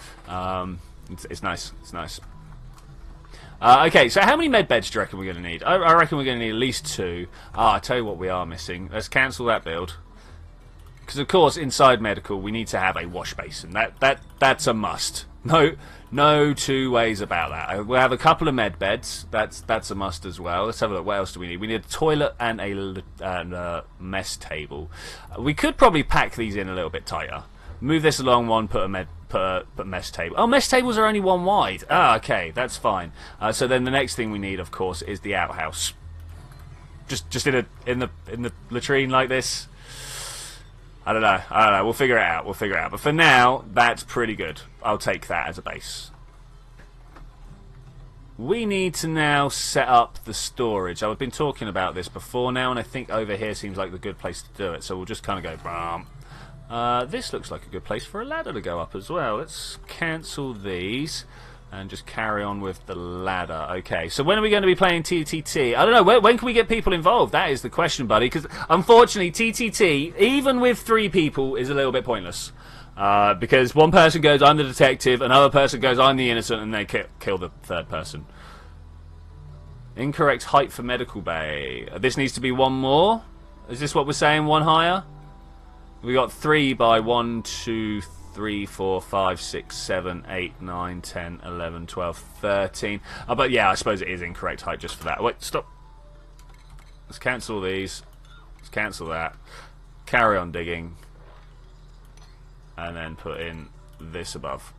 It's nice. It's nice. Okay, so how many med beds do you reckon we're going to need? I reckon we're going to need at least 2. I tell you what we are missing. Let's cancel that build. Because of course, inside medical, we need to have a wash basin. That's a must. No two ways about that. We'll have a couple of med beds. That's a must as well. Let's have a look. What else do we need? We need a toilet and a mess table. We could probably pack these in a little bit tighter. Move this along one. Put a mess table. Oh, mess tables are only 1 wide. Okay, that's fine. So then the next thing we need, of course, is the outhouse. Just in the latrine like this. I don't know. We'll figure it out. But for now, that's pretty good. I'll take that as a base. We need to now set up the storage. I've been talking about this before now, and I think over here seems like the good place to do it. So we'll just kind of go, bam. This looks like a good place for a ladder to go up as well. Let's cancel these and just carry on with the ladder. Okay, so when are we going to be playing TTT? I don't know. When can we get people involved? That is the question, buddy. Because unfortunately, TTT, even with 3 people, is a little bit pointless. Because one person goes, I'm the detective, another person goes, I'm the innocent, and they kill the third person. Incorrect height for medical bay. This needs to be 1 more. Is this what we're saying? 1 higher? We got 3 by 1, 2, 3, 4, 5, 6, 7, 8, 9, 10, 11, 12, 13. But yeah, I suppose it is incorrect height just for that. Wait, stop. Let's cancel these. Let's cancel that. Carry on digging. And then put in this above.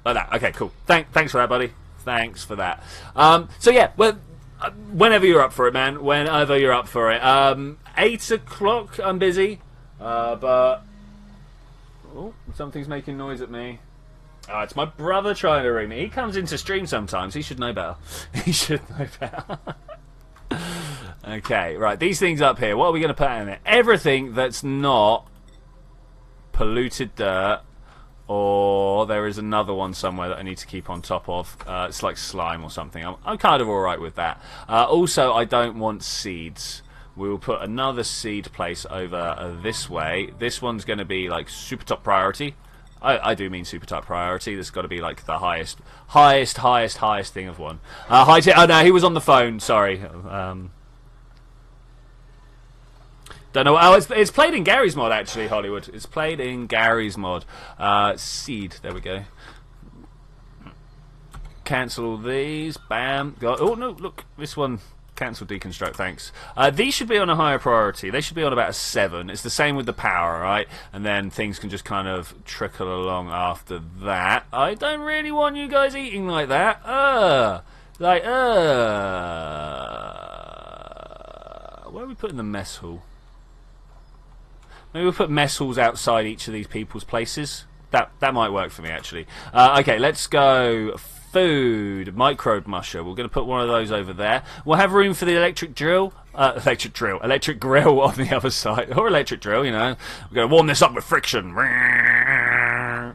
Like that. Okay, cool. Thanks for that, buddy. Thanks for that. So yeah, well, whenever you're up for it, man. Whenever you're up for it. 8 o'clock, I'm busy. But... oh, something's making noise at me. Oh, it's my brother trying to ring me. He comes into stream sometimes. He should know better. He should know better. Okay, right. These things up here. What are we going to put in there? Everything that's not polluted dirt, or there is another one somewhere that I need to keep on top of. It's like slime or something. I'm kind of alright with that. Also, I don't want seeds. We'll put another seed place over this way. This one's going to be like super top priority. I do mean super top priority. This has got to be like the highest thing of one. Oh no, he was on the phone. Sorry. Don't know. Oh, it's played in Gary's mod actually. Hollywood. It's played in Gary's mod. Seed. There we go. Cancel all these. Bam. Oh no! Look, this one. Cancel deconstruct, thanks. These should be on a higher priority. They should be on about a 7. It's the same with the power, right? And then things can just kind of trickle along after that. I don't really want you guys eating like that. Where are we putting the mess hall? Maybe we'll put mess halls outside each of these people's places. That might work for me, actually. Okay, let's go food. Microbe musher. We're going to put one of those over there. We'll have room for the electric grill on the other side. Or electric drill, you know. We're going to warm this up with friction. No?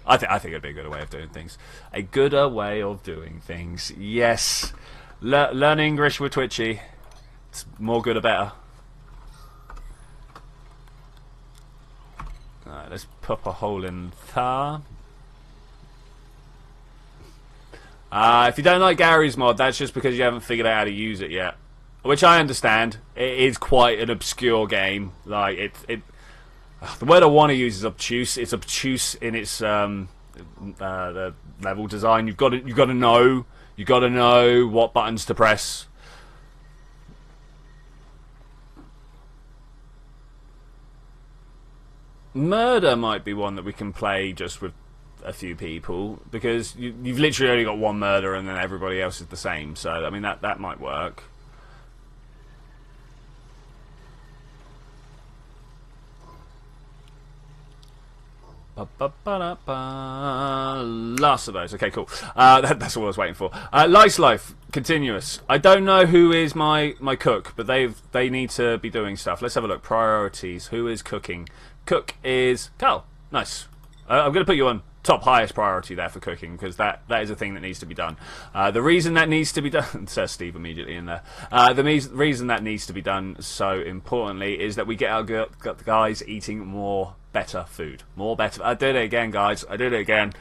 I think it'd be a good way of doing things. A gooder way of doing things. Yes. Learn English with Twitchi. It's more good or better. Alright, let's pop a hole in there. If you don't like Gary's mod, that's just because you haven't figured out how to use it yet. Which I understand. It is quite an obscure game. Like the word I want to use is obtuse. It's obtuse in its the level design. You've got to know what buttons to press. Murder might be one that we can play just with a few people, because you've literally only got one murder and then everybody else is the same. So I mean that might work. Last of those. Okay, cool. That's all I was waiting for. Life, continuous. I don't know who is my cook, but they need to be doing stuff. Let's have a look. Priorities. Who is cooking? Cook is Carl. Nice. I'm going to put you on top highest priority there for cooking, because that is a thing that needs to be done. The reason that needs to be done, says Steve immediately in there. The reason that needs to be done so importantly is that we get our guys eating more better food. More better. I did it again, guys. I did it again.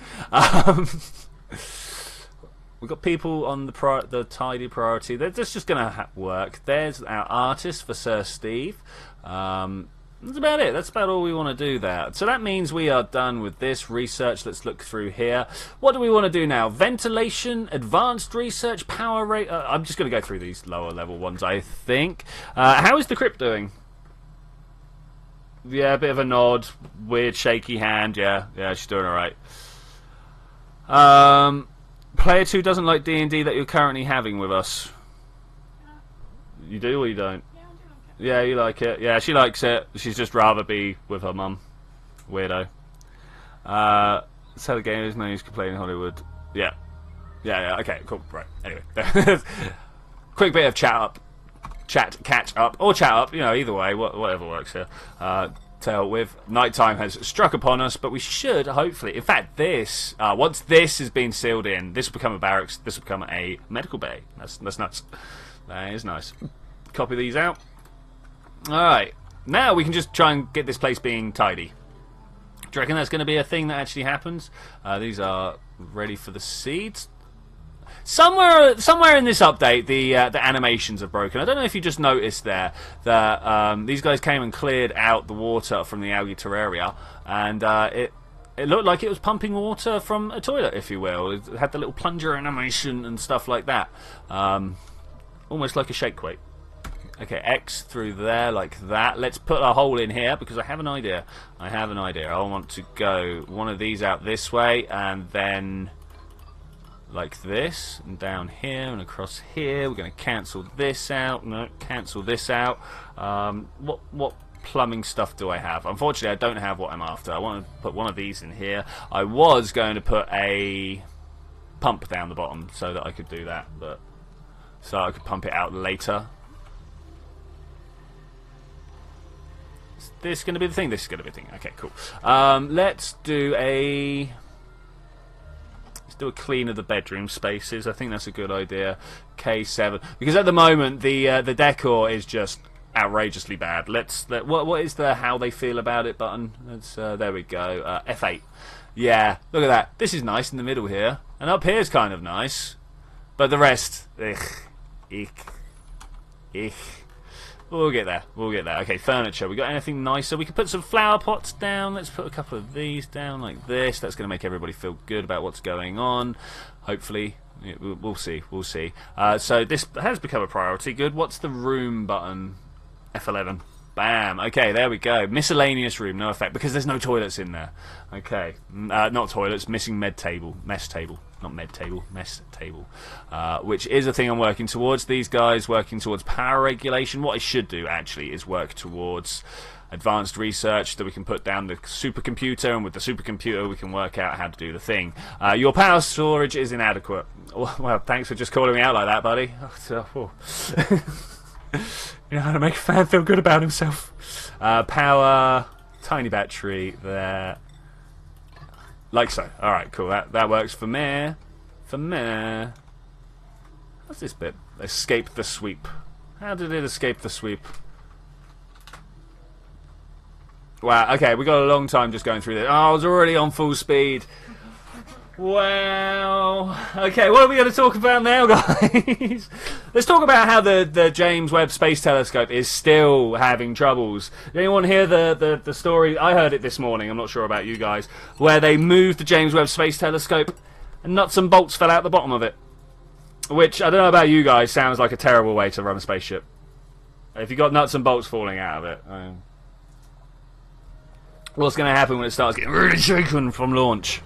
We've got people on the tidy priority. That's just going to work. There's our artist for Sir Steve. That's about it. That's about all we want to do there. So that means we are done with this research. Let's look through here. What do we want to do now? Ventilation, advanced research, power rate. I'm just going to go through these lower level ones, I think. How is the crypt doing? Yeah, a bit of a nod. Weird shaky hand. Yeah, she's doing alright. Player 2 doesn't like D&D that you're currently having with us. You do or you don't? Yeah, you like it. Yeah, she likes it. She's just rather be with her mum. Weirdo. That's how the game is. No use complaining in Hollywood. Yeah. Okay, cool. Right. Anyway. Quick bit of catch up. Or chat up. You know, either way. Whatever works here. To help with. Nighttime has struck upon us, but we should, hopefully. In fact, this, once this has been sealed in, this will become a barracks. This will become a medical bay. That's nuts. That is nice. Copy these out. Alright, now we can just try and get this place being tidy. Do you reckon that's going to be a thing that actually happens? These are ready for the seeds. Somewhere in this update, the animations are broken. I don't know if you just noticed there that these guys came and cleared out the water from the algae terraria, and it looked like it was pumping water from a toilet, if you will. It had the little plunger animation and stuff like that. Almost like a shake weight. Okay, X through there like that. Let's put a hole in here because I have an idea. I want to go one of these out this way and then like this and down here and across here. We're going to cancel this out. No, cancel this out. What plumbing stuff do I have? Unfortunately, I don't have what I'm after. I want to put one of these in here. I was going to put a pump down the bottom so that I could do that, but so I could pump it out later. Is this going to be the thing? This is going to be the thing. Okay, cool. Let's do a clean of the bedroom spaces. I think that's a good idea. K7, because at the moment the decor is just outrageously bad. What is the how they feel about it button? There we go. F8. Yeah, look at that. This is nice in the middle here, and up here is kind of nice, but the rest, ich. We'll get there. Okay, furniture. We got anything nicer? We could put some flower pots down. Let's put a couple of these down like this. That's going to make everybody feel good about what's going on. Hopefully. Yeah, we'll see. So this has become a priority. Good. What's the room button? F11. Bam. Okay, there we go. Miscellaneous room. No effect because there's no toilets in there. Okay. Not toilets. Missing mess table. not med table, mess table, which is a thing I'm working towards. These guys working towards power regulation. What I should do, actually, is work towards advanced research that we can put down the supercomputer, and with the supercomputer we can work out how to do the thing. Your power storage is inadequate. Well, thanks for just calling me out like that, buddy. You know how to make a fan feel good about himself. Power, tiny battery there. Like so. Alright, cool. That works for me. What's this bit? Escape the sweep. How did it escape the sweep? Wow, okay, we got a long time just going through this. Oh, I was already on full speed. Wow. Okay, what are we going to talk about now, guys? Let's talk about how the James Webb Space Telescope is still having troubles. Did anyone hear the story? I heard it this morning, I'm not sure about you guys, where they moved the James Webb Space Telescope and nuts and bolts fell out the bottom of it. Which, I don't know about you guys, sounds like a terrible way to run a spaceship. If you got nuts and bolts falling out of it, what's going to happen when it starts getting really shaken from launch?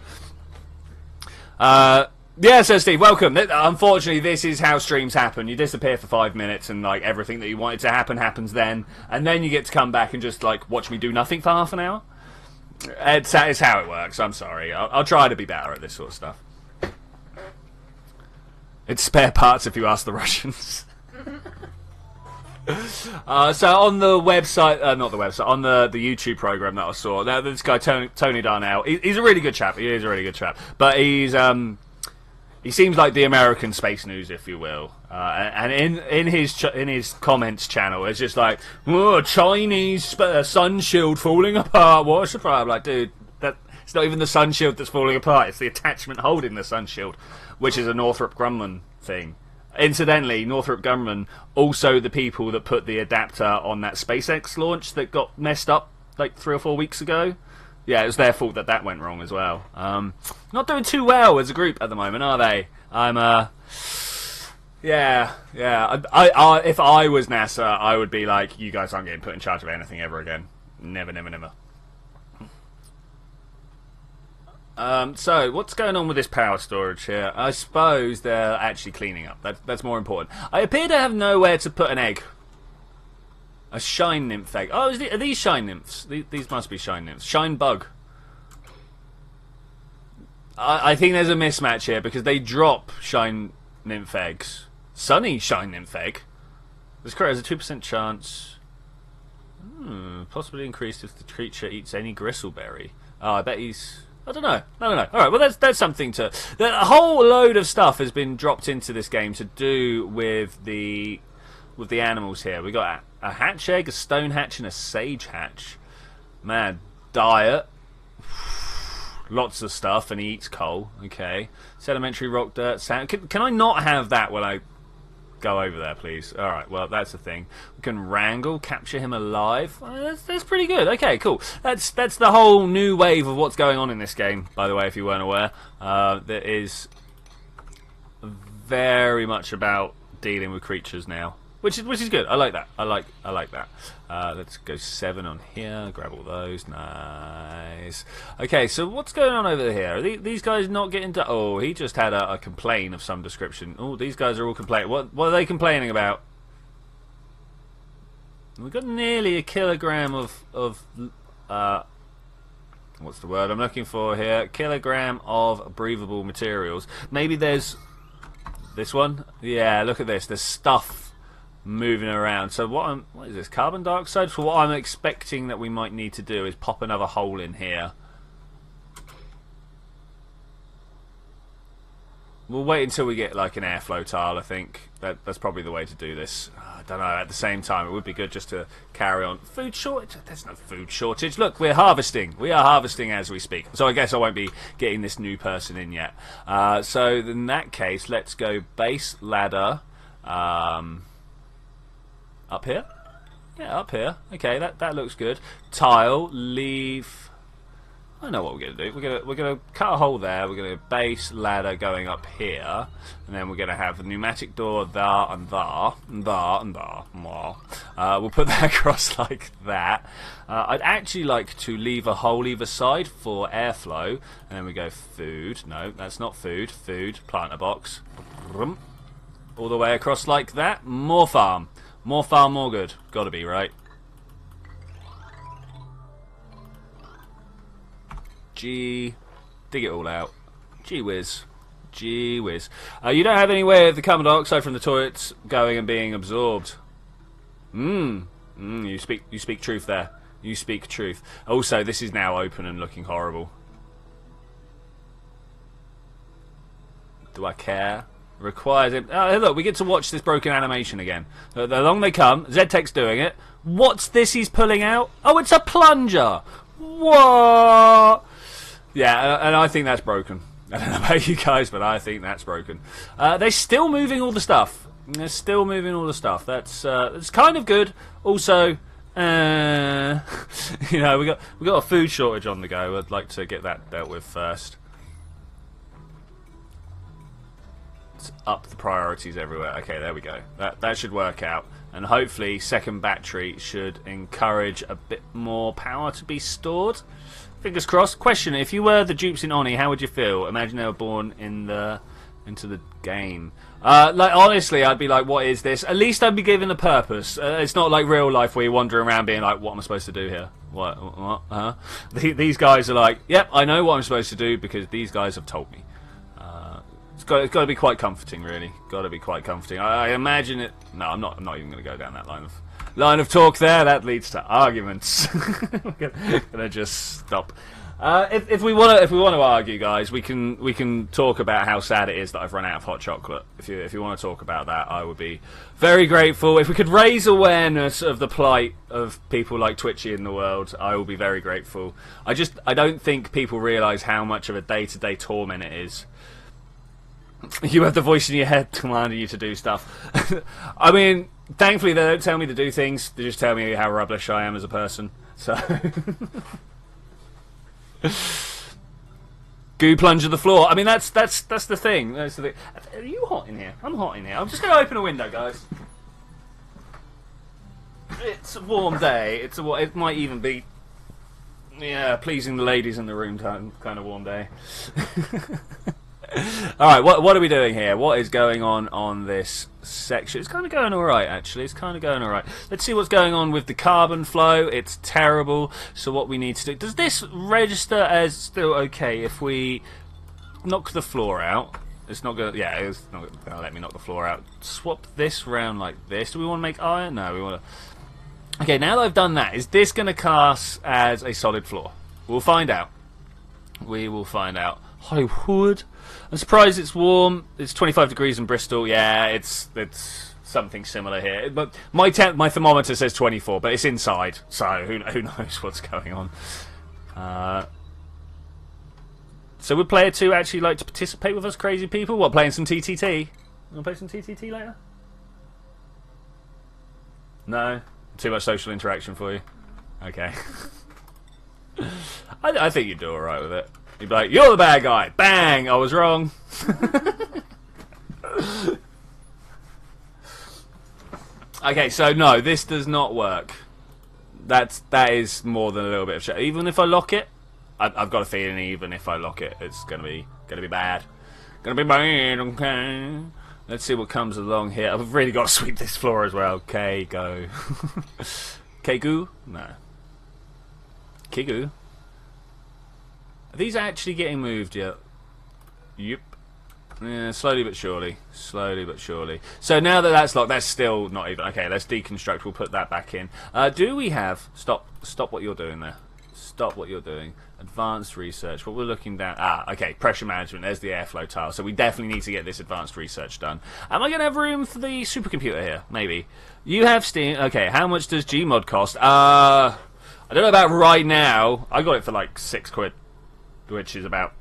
Yeah, so Steve, welcome. Unfortunately, this is how streams happen. You disappear for 5 minutes and like everything that you wanted to happen happens then, and then you get to come back and just like watch me do nothing for half an hour. It's how it works. I'm sorry. I'll try to be better at this sort of stuff. It's spare parts if you ask the Russians. So on the website, not the website, on the YouTube program that I saw, this guy Tony Darnell, he's a really good chap. He is a really good chap, but he seems like the American space news, if you will. And in his comments channel, it's just like, oh, Chinese sun shield falling apart. What's the problem? Like, dude, it's not even the sun shield that's falling apart. It's the attachment holding the sun shield, which is a Northrop Grumman thing. Incidentally, Northrop Grumman, also the people that put the adapter on that SpaceX launch that got messed up like 3 or 4 weeks ago. Yeah, it was their fault that went wrong as well. Not doing too well as a group at the moment, are they? Yeah. If I was NASA, I would be like, you guys aren't getting put in charge of anything ever again. Never. So, what's going on with this power storage here? I suppose they're actually cleaning up. That's more important. I appear to have nowhere to put an egg. A shine nymph egg. Oh, are these shine nymphs? These must be shine nymphs. Shine bug. I think there's a mismatch here because they drop shine nymph eggs. Sunny shine nymph egg. This creature has a 2% chance. Possibly increased if the creature eats any gristleberry. Oh, I bet he's... I don't know. Alright, well that's something to... A whole load of stuff has been dropped into this game to do with the animals here. We got a hatch egg, a stone hatch, and a sage hatch. Man, diet. Lots of stuff, and he eats coal. Okay. Sedimentary rock dirt, sand. Can I not have that when I go over there, please? Alright, well, that's the thing. We can wrangle, capture him alive. That's pretty good. Okay, cool. That's the whole new wave of what's going on in this game, by the way, if you weren't aware. That is very much about dealing with creatures now. Which is good. I like that. I like that. Let's go 7 on here. Grab all those. Nice. Okay, so what's going on over here? Are these guys not getting to... Oh, he just had a complaint of some description. Oh, these guys are all complaining. What are they complaining about? We've got nearly a kilogram of what's the word I'm looking for here? Kilogram of breathable materials. Maybe there's this one. Yeah, look at this. There's stuff moving around. So what is this? Carbon dioxide? So what I'm expecting that we might need to do is pop another hole in here. We'll wait until we get like an airflow tile. I think that's probably the way to do this. I don't know. At the same time, it would be good just to carry on. Food shortage? There's no food shortage. Look, we're harvesting. We are harvesting as we speak. So I guess I won't be getting this new person in yet. So in that case, let's go base ladder. Up here? Yeah, up here. Okay, that looks good. Tile, leave... I know what we're gonna do. We're gonna cut a hole there. We're gonna base ladder going up here, and then we're gonna have a pneumatic door there and there and there and there. We'll put that across like that. I'd actually like to leave a hole either side for airflow, and then we go food. No, that's not food. Food. Planter box. All the way across like that. More farm. More farm, more good. Gotta be, right? Dig it all out. Gee whiz. Gee whiz. You don't have any way of the carbon dioxide from the toilets going and being absorbed. You speak truth there. You speak truth. Also, this is now open and looking horrible. Do I care? Requires it. Oh, look, we get to watch this broken animation again. Along they come. ZTech's doing it. What's this he's pulling out? Oh, it's a plunger. What? Yeah, and I think that's broken. I don't know about you guys, but I think that's broken. They're still moving all the stuff. They're still moving all the stuff. That's kind of good. Also, you know, we got a food shortage on the go. I'd like to get that dealt with first. Let's up the priorities everywhere. Okay, there we go. That should work out. And hopefully, second battery should encourage a bit more power to be stored. Fingers crossed. Question: if you were the dupes in Oni, how would you feel? Imagine they were born into the game. Like honestly, I'd be like, "What is this?" At least I'd be given a purpose. It's not like real life where you're wandering around being like, "What am I supposed to do here?" What? Huh? These guys are like, "Yep, I know what I'm supposed to do because these guys have told me." It's got to be quite comforting, really. Got to be quite comforting. I imagine it. No, I'm not even going to go down that line of talk there. That leads to arguments. We're gonna just stop. If we want to argue, guys, we can talk about how sad it is that I've run out of hot chocolate. If you want to talk about that, I would be very grateful. If we could raise awareness of the plight of people like Twitchi in the world, I will be very grateful. I don't think people realise how much of a day-to-day torment it is. You have the voice in your head commanding you to do stuff. I mean, thankfully they don't tell me to do things. They just tell me how rubbish I am as a person. So, goo plunge of the floor. I mean, that's the thing. That's the thing. Are you hot in here? I'm hot in here. I'm just going to open a window, guys. It's a warm day. It might even be, yeah, pleasing the ladies in the room kind of warm day. Alright, what are we doing here? What is going on this section? It's kind of going alright, actually. It's kind of going alright. Let's see what's going on with the carbon flow. It's terrible. So what we need to do... Does this register as still okay if we knock the floor out? It's not going to... Yeah, it's not going to let me knock the floor out. Swap this round like this. Do we want to make iron? No, we want to... Okay, now that I've done that, is this going to class as a solid floor? We'll find out. We will find out. Hollywood. I'm surprised it's warm. It's 25 degrees in Bristol. Yeah, it's something similar here. But my thermometer says 24, but it's inside, so who knows what's going on. So would player 2 actually like to participate with us crazy people? What, playing some TTT? Want to play some TTT later? No? Too much social interaction for you? Okay. I think you'd do alright with it. You'd be like, you're the bad guy. Bang! I was wrong. Okay, so no, this does not work. That is more than a little bit of shit. Even if I lock it, I've got a feeling even if I lock it, it's gonna be bad. Gonna be bad. Okay. Let's see what comes along here. I've really got to sweep this floor as well. Okay, go. Kegu? No. Kigu? Are these actually getting moved yet? Yep. Yeah, slowly but surely. Slowly but surely. So now that that's locked, that's still not even... Okay, let's deconstruct. We'll put that back in. Do we have... Stop what you're doing there. Stop what you're doing. Advanced research. What we're looking down... okay. Pressure management. There's the airflow tile. So we definitely need to get this advanced research done. Am I going to have room for the supercomputer here? Maybe. You have Steam... Okay, how much does Gmod cost? I don't know about right now. I got it for like £6. Which is about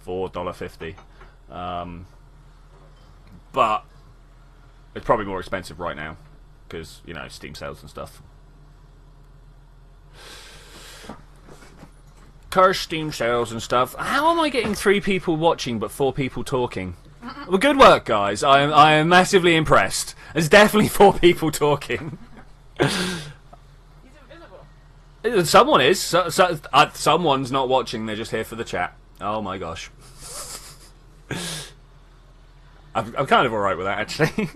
$4.50, but it's probably more expensive right now because, you know, Steam sales and stuff. curse Steam sales and stuff. How am I getting 3 people watching but 4 people talking? Well, good work, guys. I am massively impressed. There's definitely 4 people talking. Someone is. Someone's not watching. They're just here for the chat. Oh my gosh. I'm kind of alright with that, actually.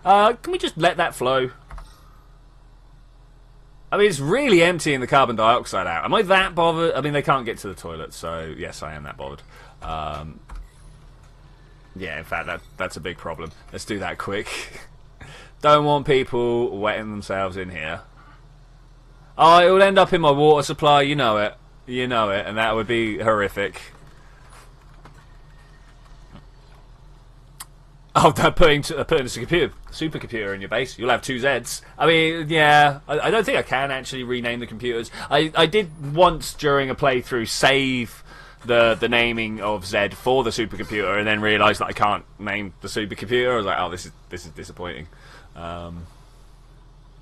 Can we just let that flow? I mean, it's really emptying the carbon dioxide out. Am I that bothered? I mean, they can't get to the toilet, so yes, I am that bothered. Yeah, in fact, that's a big problem. Let's do that quick. Don't want people wetting themselves in here. Oh, it would end up in my water supply. You know it. You know it, and that would be horrific. Oh, they're putting a supercomputer in your base. You'll have 2 Zeds. I mean, yeah, I don't think I can actually rename the computers. I did once during a playthrough save the naming of Z for the supercomputer, and then realised that I can't name the supercomputer. I was like, oh, this is disappointing.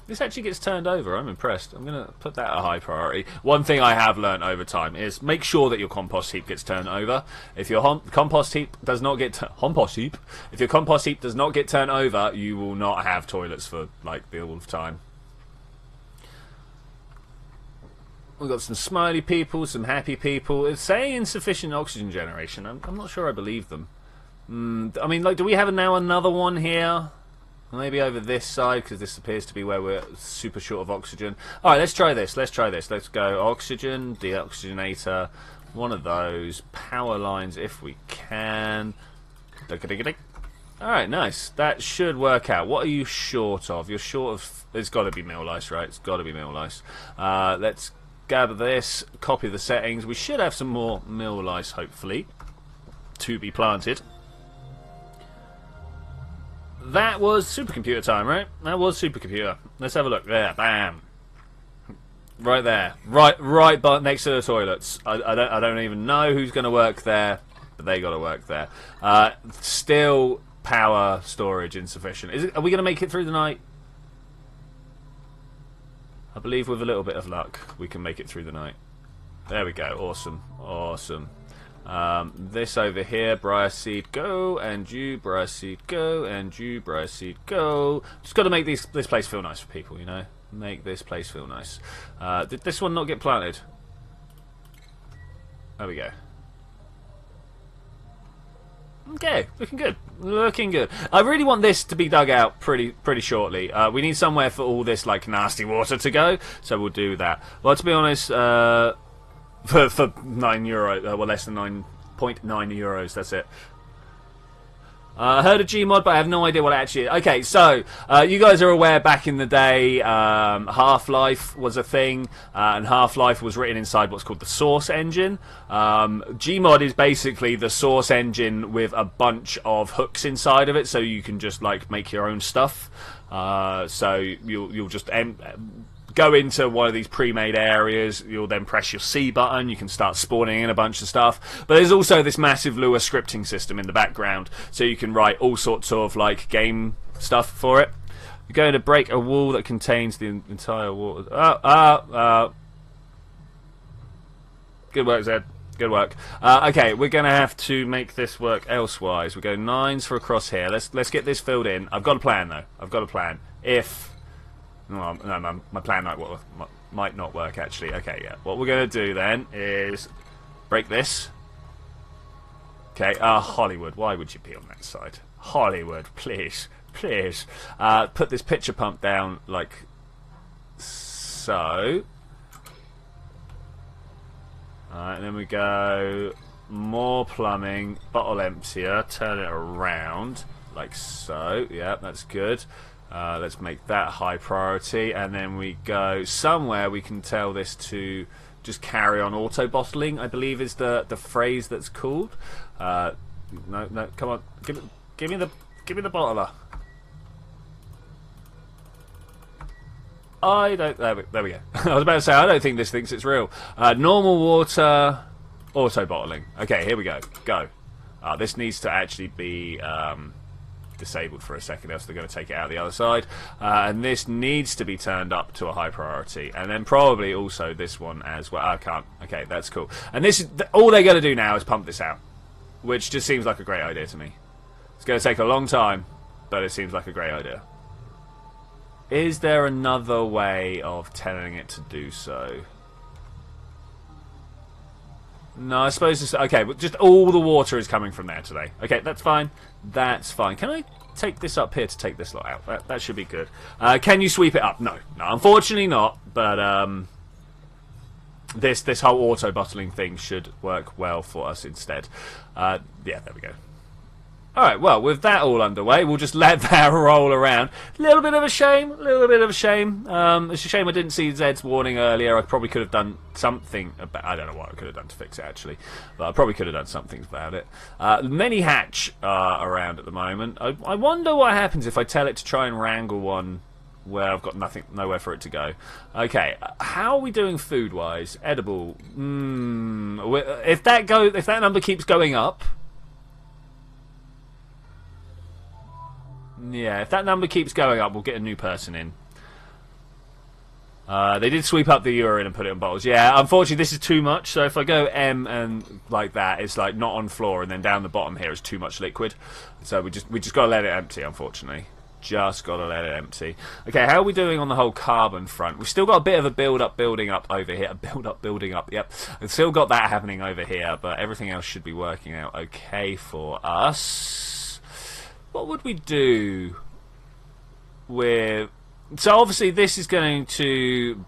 This actually gets turned over. I'm impressed. I'm going to put that a high priority. One thing I have learnt over time is make sure that your compost heap gets turned over. If your compost heap does not get if your compost heap does not get turned over, you will not have toilets for like the all of time. We've got some smiley people, some happy people. It's saying insufficient oxygen generation. I'm not sure I believe them. I mean, like, do we have now another one here? Maybe over this side, because this appears to be where we're super short of oxygen. Alright, let's try this. Let's try this. Let's go oxygen, deoxygenator, one of those. Power lines if we can. Alright, nice. That should work out. What are you short of? You're short of... It's got to be mill lice, right? It's got to be mill lice. Let's gather this, copy the settings. We should have some more mill lice, hopefully, to be planted. That was supercomputer time, right? That was supercomputer. Let's have a look. There, bam. Right there. Right but next to the toilets. I don't even know who's going to work there, but they got to work there. Still power storage insufficient. Are we going to make it through the night? I believe with a little bit of luck we can make it through the night. There we go. Awesome. Awesome. This over here, briar seed go, and you briar seed go, and you briar seed go. Just got to make this place feel nice for people, you know. Make this place feel nice. Did this one not get planted? There we go. Okay, looking good. Looking good. I really want this to be dug out pretty shortly. We need somewhere for all this like nasty water to go, so we'll do that. Well, to be honest, for €9, well, less than 9.9 euros. That's it. I heard of Gmod, but I have no idea what it actually is. Okay, so you guys are aware back in the day, Half-Life was a thing, and Half-Life was written inside what's called the Source engine. Gmod is basically the Source engine with a bunch of hooks inside of it, so you can just like make your own stuff. So you'll just go into one of these pre-made areas, you'll then press your C button, you can start spawning in a bunch of stuff. But there's also this massive Lua scripting system in the background, so you can write all sorts of like game stuff for it. You're going to break a wall that contains the entire wall. Good work, Zed. Good work. Okay, we're going to have to make this work elsewise. We go 9s for across here. Let's get this filled in. I've got a plan, though. I've got a plan. Well, no, my plan might not work, actually. Okay, yeah. What we're going to do, then, is break this. Okay, Hollywood. Why would you be on that side? Hollywood, please. Please. Put this pitcher pump down, like so. Alright, and then we go more plumbing, bottle emptier, turn it around, like so. Yeah, that's good. Let's make that high priority, and then we go somewhere we can tell this to just carry on auto bottling, I believe is the phrase that's called. No, come on, give me the bottler. I don't. There we go. I was about to say I don't think this thinks it's real. Normal water, auto bottling. Okay, here we go. Go. This needs to actually be disabled for a second, else they're going to take it out the other side. And this needs to be turned up to a high priority, and then probably also this one as well. I can't. Okay, that's cool. And this is all they're going to do now is pump this out, which just seems like a great idea to me. It's going to take a long time, but it seems like a great idea. Is there another way of telling it to do so? No, I suppose it's... Okay, but just all the water is coming from there today. Okay, that's fine. That's fine. Can I take this up here to take this lot out? That should be good. Can you sweep it up? No. No, unfortunately not. But this whole auto-bottling thing should work well for us instead. Yeah, there we go. Alright, well, with that all underway, we'll just let that roll around. A little bit of a shame, It's a shame I didn't see Zed's warning earlier. I probably could have done something about... I don't know what I could have done to fix it, actually. But I probably could have done something about it. Many hatch around at the moment. I wonder what happens if I tell it to try and wrangle one where I've got nowhere for it to go. Okay, how are we doing food-wise? Edible. If that number keeps going up... Yeah, if that number keeps going up, we'll get a new person in. They did sweep up the urine and put it in bottles. Yeah, unfortunately, this is too much. So if I go M and like that, it's like not on floor, and then down the bottom here is too much liquid. So we just got to let it empty, unfortunately. Just got to let it empty. Okay, how are we doing on the whole carbon front? We've still got a bit of a building up over here. Building up, yep. We've still got that happening over here, but everything else should be working out okay for us. What would we do with... So obviously this is going to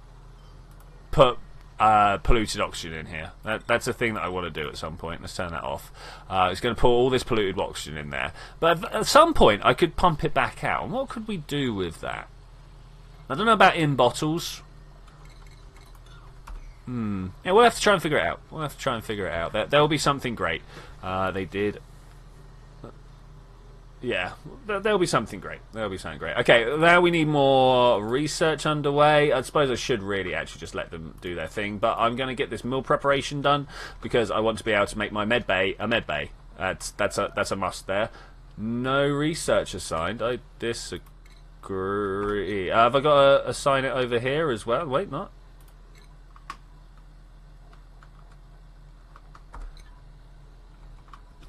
put polluted oxygen in here. That's a thing that I want to do at some point. Let's turn that off. It's going to put all this polluted oxygen in there. But at some point I could pump it back out. And what could we do with that? I don't know about in bottles. Yeah, we'll have to try and figure it out. There'll be something great. They did... Yeah, there'll be something great. Okay, now we need more research underway. I suppose I should really actually just let them do their thing, but I'm going to get this meal preparation done because I want to be able to make my med bay a med bay. That's a must there. No research assigned. I disagree. Have I got to assign it over here as well? Wait, not.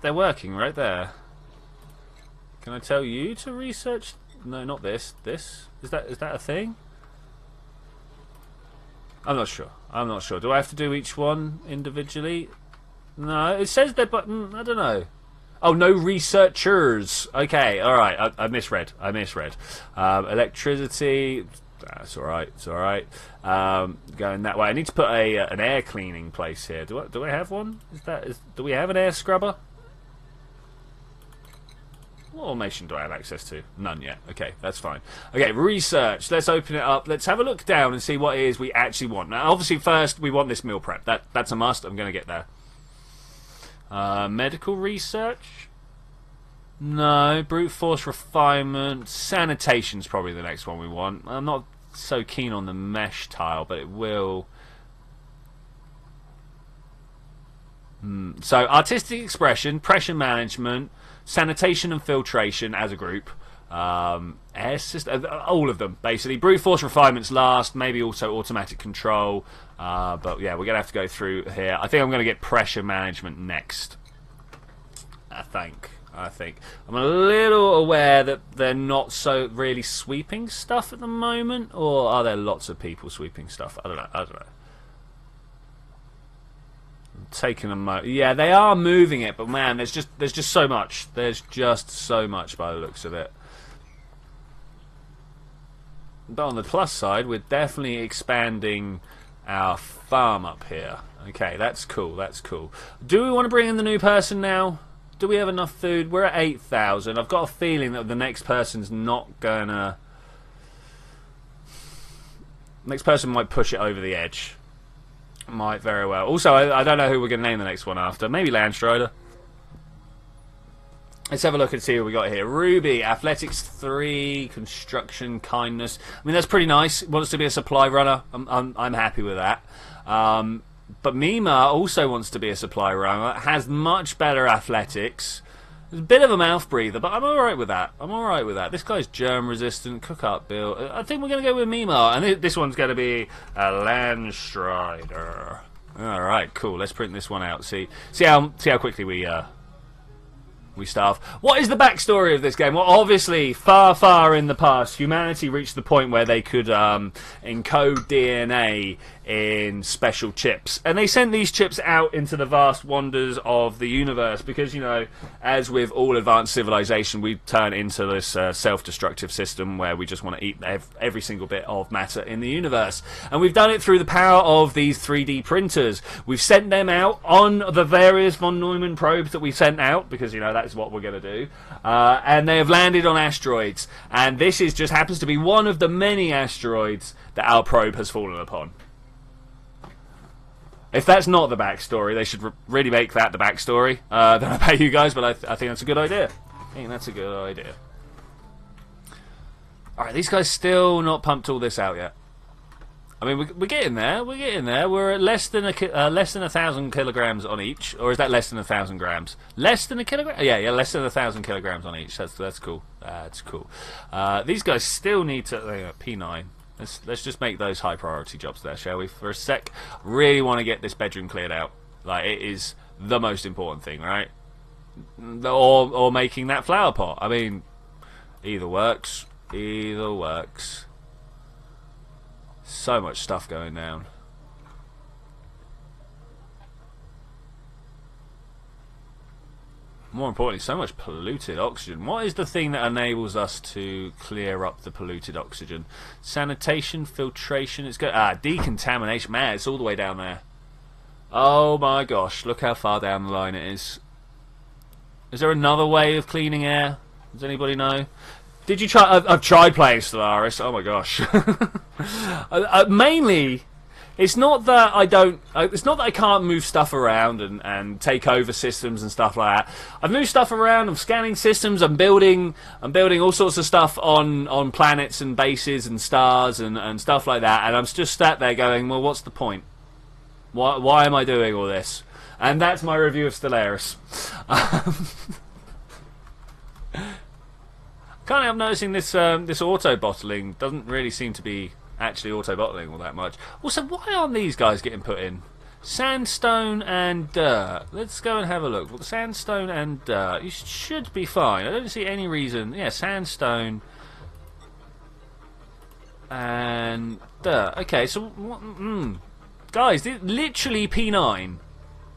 They're working right there. Can I tell you to research? No, not this. This? Is that a thing? I'm not sure. Do I have to do each one individually? No, it says they're button. I don't know. Oh, no researchers. Okay, alright. I misread. Electricity. That's alright. Going that way. I need to put an air cleaning place here. Do I have one? Do we have an air scrubber? What automation do I have access to? None yet. Okay, that's fine. Okay, research. Let's open it up. Let's have a look down and see what it is we actually want. Now, obviously, first, we want this meal prep. That's a must. I'm going to get there. Medical research? No. Brute force refinement. Sanitation's probably the next one we want. I'm not so keen on the mesh tile, but it will... So, artistic expression, pressure management... Sanitation and filtration as a group. Air system, all of them, basically. Brute force refinements last, maybe also automatic control. But yeah, we're going to have to go through here. I think I'm going to get pressure management next. I think. I'm a little aware that they're not so really sweeping stuff at the moment. Or are there lots of people sweeping stuff? I don't know. Taking a yeah, they are moving it, but man, there's just so much. There's just so much by the looks of it. But on the plus side, we're definitely expanding our farm up here. Okay, that's cool. Do we want to bring in the new person now? Do we have enough food? We're at 8,000. I've got a feeling that the next person's not gonna... Next person might push it over the edge. Might very well. Also, I don't know who we're going to name the next one after. Maybe Landstrider. Let's have a look and see what we got here. Ruby, Athletics 3, Construction, Kindness. I mean, that's pretty nice. Wants to be a supply runner. I'm happy with that. But Mima also wants to be a supply runner. Has much better athletics. It's a bit of a mouth breather, but I'm alright with that. I'm alright with that. This guy's germ resistant, cook up build. I think we're going to go with Mimar, and this one's going to be a Landstrider. Alright, cool. Let's print this one out. See how quickly we starve. What is the backstory of this game? Well, obviously, far in the past, humanity reached the point where they could encode DNA in special chips. And they sent these chips out into the vast wonders of the universe because, you know, as with all advanced civilization, we turn into this self-destructive system where we just want to eat every single bit of matter in the universe. And we've done it through the power of these 3D printers. We've sent them out on the various von Neumann probes that we sent out because, you know, that's what we're going to do. And they have landed on asteroids. And this just happens to be one of the many asteroids that our probe has fallen upon. If that's not the backstory, they should really make that the backstory. I don't know about you guys, but I think that's a good idea. I think that's a good idea. Alright, these guys still not pumped all this out yet. I mean, we're getting there. We're getting there. We're at less than 1,000 kilograms on each. Or is that less than 1,000 grams? Less than a kilogram? Yeah, less than 1,000 kilograms on each. That's cool. That's cool. These guys still need to... P9. Let's just make those high priority jobs there, shall we? For a sec, really want to get this bedroom cleared out. Like, it is the most important thing, right? Or making that flower pot. I mean, either works. Either works. So much stuff going down. More importantly, so much polluted oxygen. What is the thing that enables us to clear up the polluted oxygen? Sanitation, filtration. It's got decontamination. Man, it's all the way down there. Oh my gosh! Look how far down the line it is. Is there another way of cleaning air? Does anybody know? Did you try? I've tried playing Stellaris. Oh my gosh! Mainly. It's not that I don't. It's not that I can't move stuff around and take over systems and stuff like that. I've moved stuff around. I'm scanning systems. I'm building all sorts of stuff on planets and bases and stars and stuff like that. And I'm just sat there going, well, what's the point? Why am I doing all this? And that's my review of Stellaris. Can't help noticing this auto bottling doesn't really seem to be actually auto-bottling all that much. Also, why aren't these guys getting put in? Sandstone and dirt. Let's go and have a look. Well, sandstone and dirt. You should be fine. I don't see any reason. Yeah, sandstone and dirt. Okay, so guys, literally P9.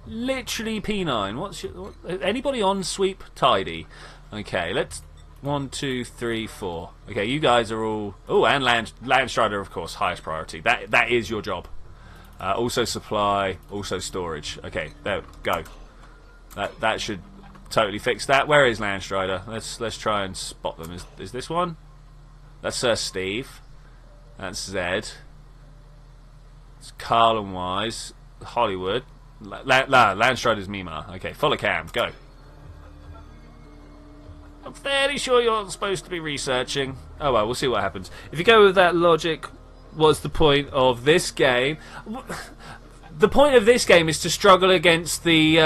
Literally P9. Anybody on sweep tidy? Okay, let's. 1, 2, 3, 4. Okay, you guys are all... Oh, and Landstrider, of course, highest priority. That is your job. Also supply, also storage. Okay, there, go. That should totally fix that. Where is Landstrider? Let's try and spot them. Is this one? That's Sir Steve. That's Zed. It's Carl and Wise. Hollywood. Landstrider's Mima. Okay, follow cam. Go. I'm fairly sure you're supposed to be researching. Oh well, we'll see what happens. If you go with that logic, what's the point of this game? The point of this game is to struggle against the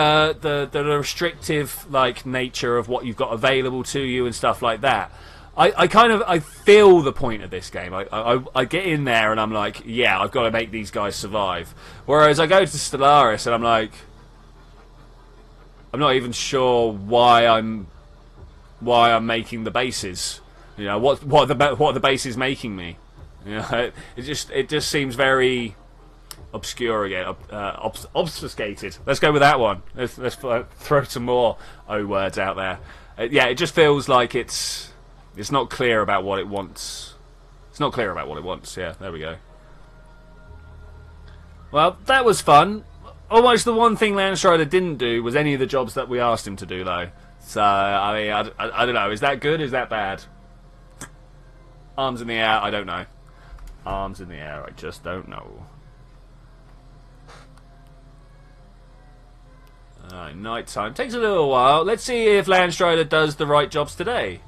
restrictive nature of what you've got available to you and stuff like that. I feel the point of this game. I get in there and I'm like, yeah, I've got to make these guys survive. Whereas I go to Stellaris and I'm like, I'm not even sure why I'm making the bases. You know, what the base is making me. You know, it just seems very obscure again, obfuscated. Let's go with that one. Let's throw some more O words out there. Yeah, it just feels like it's not clear about what it wants. It's not clear about what it wants. Yeah, there we go. Well, that was fun. Almost the one thing Landstrider didn't do was any of the jobs that we asked him to do, though. So, I mean, I don't know. Is that good? Is that bad? Arms in the air? I don't know. Arms in the air? I just don't know. Alright, night time. Takes a little while. Let's see if Landstrider does the right jobs today.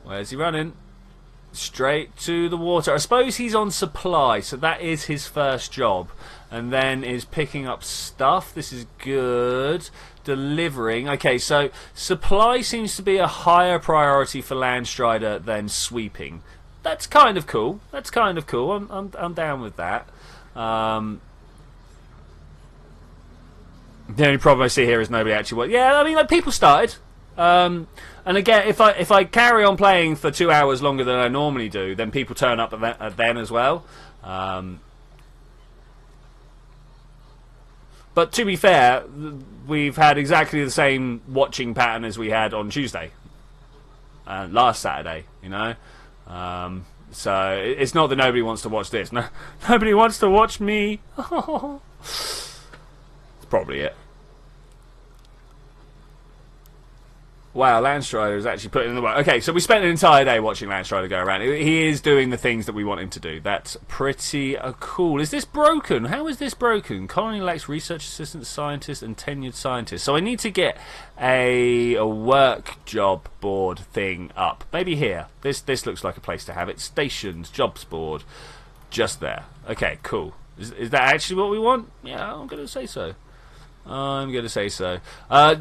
Where's he running? Straight to the water. I suppose he's on supply, so that is his first job. And then is picking up stuff. This is good. Delivering. Okay, so supply seems to be a higher priority for Landstrider than sweeping. That's kind of cool. That's kind of cool. I'm down with that. The only problem I see here is nobody actually wants. Yeah, I mean, like, people started. And again, if I carry on playing for 2 hours longer than I normally do, then people turn up then as well. But to be fair, we've had exactly the same watching pattern as we had on Tuesday, last Saturday. You know, so it's not that nobody wants to watch this. No, nobody wants to watch me. That's probably it. Wow, Landstrider is actually putting in the work. Okay, so we spent an entire day watching Landstrider go around. He is doing the things that we want him to do. That's pretty cool. Is this broken? How is this broken? Colony lacks research assistant scientists and tenured scientists. So I need to get a work job board thing up. Maybe here. This looks like a place to have it. Stations, jobs board. Just there. Okay, cool. Is that actually what we want? Yeah, I'm going to say so. I'm going to say so.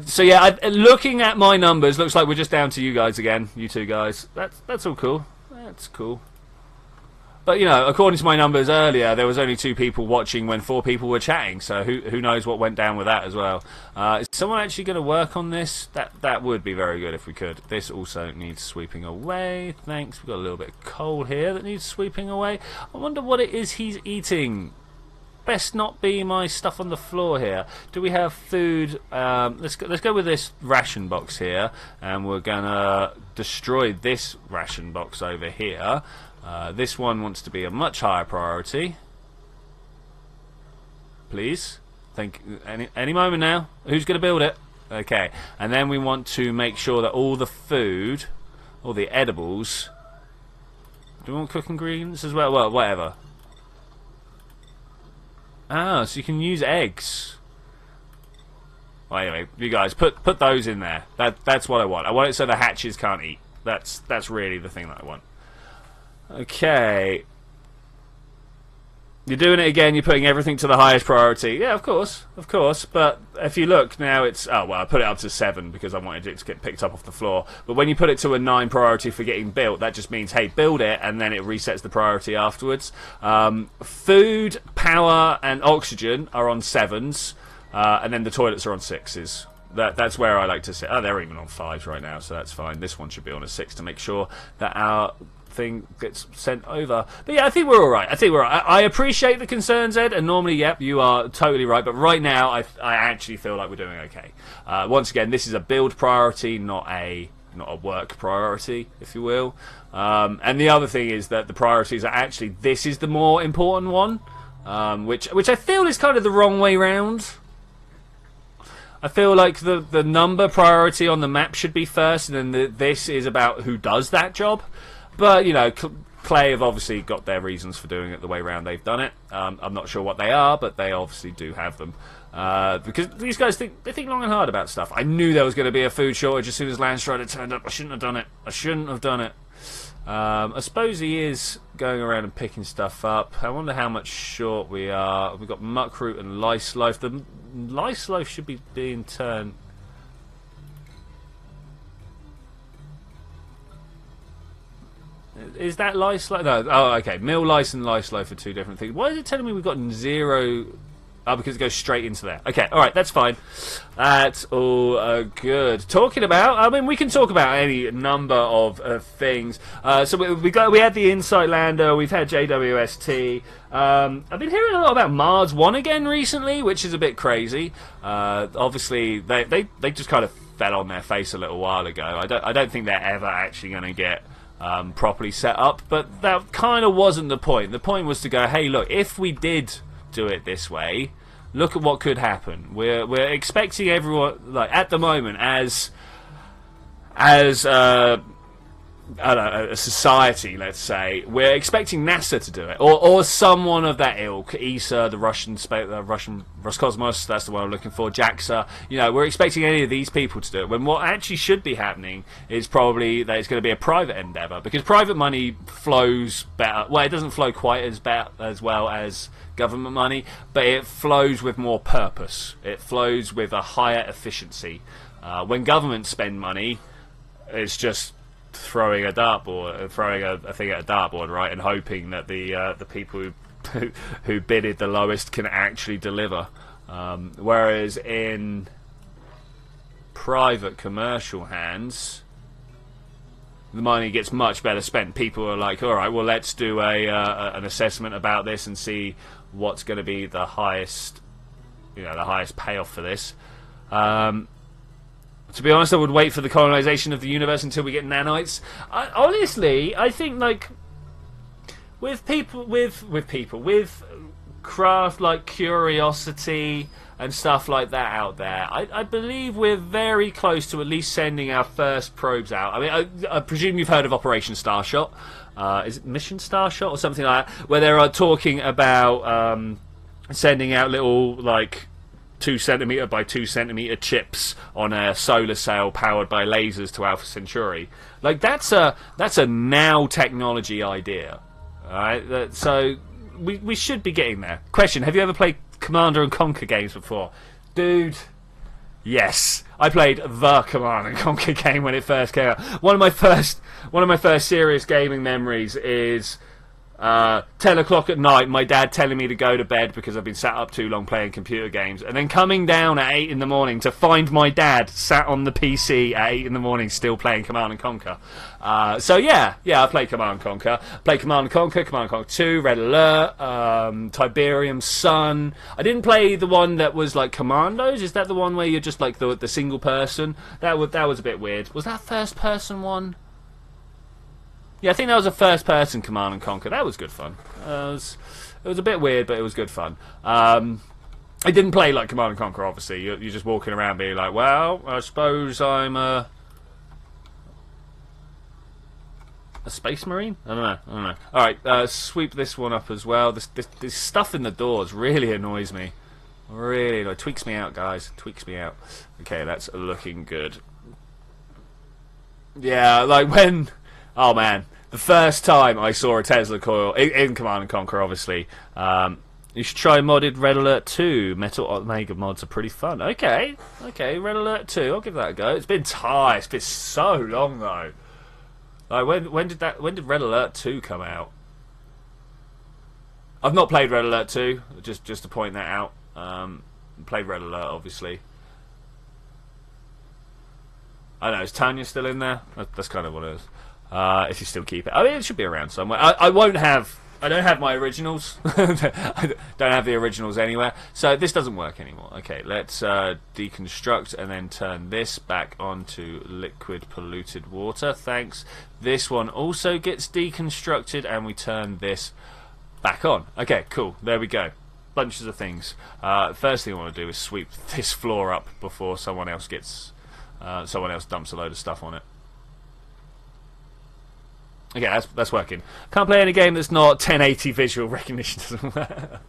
So yeah, looking at my numbers, looks like we're just down to you guys again. You two guys. That's all cool. That's cool. But, you know, according to my numbers earlier, there was only 2 people watching when 4 people were chatting. So who knows what went down with that as well. Is someone actually going to work on this? That would be very good if we could. This also needs sweeping away. Thanks. We've got a little bit of coal here that needs sweeping away. I wonder what it is he's eating. Best not be my stuff on the floor here. Do we have food? Let's go with this ration box here, and we're gonna destroy this ration box over here. This one wants to be a much higher priority. Please, any moment now. Who's gonna build it? Okay, and then we want to make sure that all the food, all the edibles. Do we want cook ingredients as well? Well, whatever. Ah, so you can use eggs. Well, anyway, you guys put those in there. That's what I want. I want it so the hatches can't eat. That's really the thing that I want. Okay. You're doing it again. You're putting everything to the highest priority. Yeah, of course. But if you look now, it's I put it up to 7 because I wanted it to get picked up off the floor. But when you put it to a 9 priority for getting built, that just means, hey, build it, and then it resets the priority afterwards. Food, power, and oxygen are on 7s, and then the toilets are on 6s. That's where I like to sit. Oh, they're even on 5s right now, so that's fine. This one should be on a 6 to make sure that our thing gets sent over. But yeah, I think we're alright. I appreciate the concerns, Ed, and normally, yep, you are totally right, but right now I actually feel like we're doing okay. Once again, this is a build priority, not a work priority, if you will. And the other thing is that the priorities are actually, this is the more important one, which I feel is kind of the wrong way round. I feel like the number priority on the map should be first, and then this is about who does that job. But, you know, Clay have obviously got their reasons for doing it the way round they've done it. I'm not sure what they are, but they obviously do have them. Because these guys think long and hard about stuff. I knew there was going to be a food shortage as soon as Landstrider turned up. I shouldn't have done it. I suppose he is going around and picking stuff up. I wonder how much short we are. We've got muckroot and lice loaf. The lice loaf should be being turned. Is that lice loaf? No. Oh, okay. Mill lice and lice loaf are 2 different things. Why is it telling me we've got 0? Oh, because it goes straight into there. Okay, alright, that's fine. That's all good. Talking about, I mean, we can talk about any number of things. So we had the Insight Lander, we've had JWST. I've been hearing a lot about Mars 1 again recently, which is a bit crazy. Obviously, they just kind of fell on their face a little while ago. I don't think they're ever actually going to get properly set up, but that kind of wasn't the point. The point was to go, hey, look, if we did do it this way, look at what could happen. We're expecting everyone, like, at the moment, as I don't know, a society, let's say, we're expecting NASA to do it, or someone of that ilk, ESA, the Russian Roscosmos, that's the one I'm looking for, JAXA. You know, we're expecting any of these people to do it, when what actually should be happening is probably that it's going to be a private endeavour, because private money flows better. Well, it doesn't flow quite as well as government money, but it flows with more purpose. It flows with a higher efficiency. When governments spend money, it's just throwing a dartboard, throwing a thing at a dartboard, right, and hoping that the people who bidded the lowest can actually deliver. Whereas in private commercial hands, the money gets much better spent. People are like, all right, well, let's do an assessment about this and see what's going to be the highest, the highest payoff for this. To be honest, I would wait for the colonization of the universe until we get nanites. Honestly, I think like with craft like Curiosity and stuff like that out there, I believe we're very close to at least sending our first probes out. I mean, I presume you've heard of Operation Starshot. Is it Mission Starshot or something like that? Where they're talking about sending out little like 2 centimeter by 2 centimeter chips on a solar sail powered by lasers to Alpha Centauri. Like that's a now technology idea, alright? So we should be getting there. Question: have you ever played Command and Conquer games before, dude? Yes, I played the Command and Conquer game when it first came out. One of my first serious gaming memories is 10 o'clock at night, my dad telling me to go to bed because I've been sat up too long playing computer games, and then coming down at 8 in the morning to find my dad sat on the PC at 8 in the morning still playing Command and Conquer. So yeah, I played Command and Conquer. Played Command and Conquer, Command and Conquer 2, Red Alert, Tiberium Sun. I didn't play the one that was like Commandos. Is that the one where you're just like the single person? That was a bit weird. Was that first person one? Yeah, I think that was a first-person Command and Conquer. That was good fun. It was a bit weird, but it was good fun. I didn't play like Command and Conquer, obviously. You're just walking around being like, well, I suppose I'm a Space Marine? I don't know. Alright, sweep this one up as well. This stuff in the doors really annoys me. Really annoys. Tweaks me out, guys. Tweaks me out. Okay, that's looking good. Yeah, like when... Oh man, the first time I saw a Tesla coil in Command and Conquer, obviously, you should try modded Red Alert 2. Metal Omega mods are pretty fun. Okay, Red Alert 2. I'll give that a go. It's been time. It's been so long though. Like when did Red Alert 2 come out? I've not played Red Alert 2. Just to point that out. Played Red Alert, obviously. I don't know. Is Tanya still in there? That's kind of what it is. If you still keep it, I mean, it should be around somewhere. I don't have my originals. I don't have the originals anywhere, so this doesn't work anymore. Okay, let's deconstruct and then turn this back onto liquid polluted water. Thanks. This one also gets deconstructed, and we turn this back on. Okay, cool. There we go. Bunches of things. First thing I want to do is sweep this floor up before someone else dumps a load of stuff on it. Okay, that's working. Can't play any game that's not 1080 visual recognition. Doesn't work.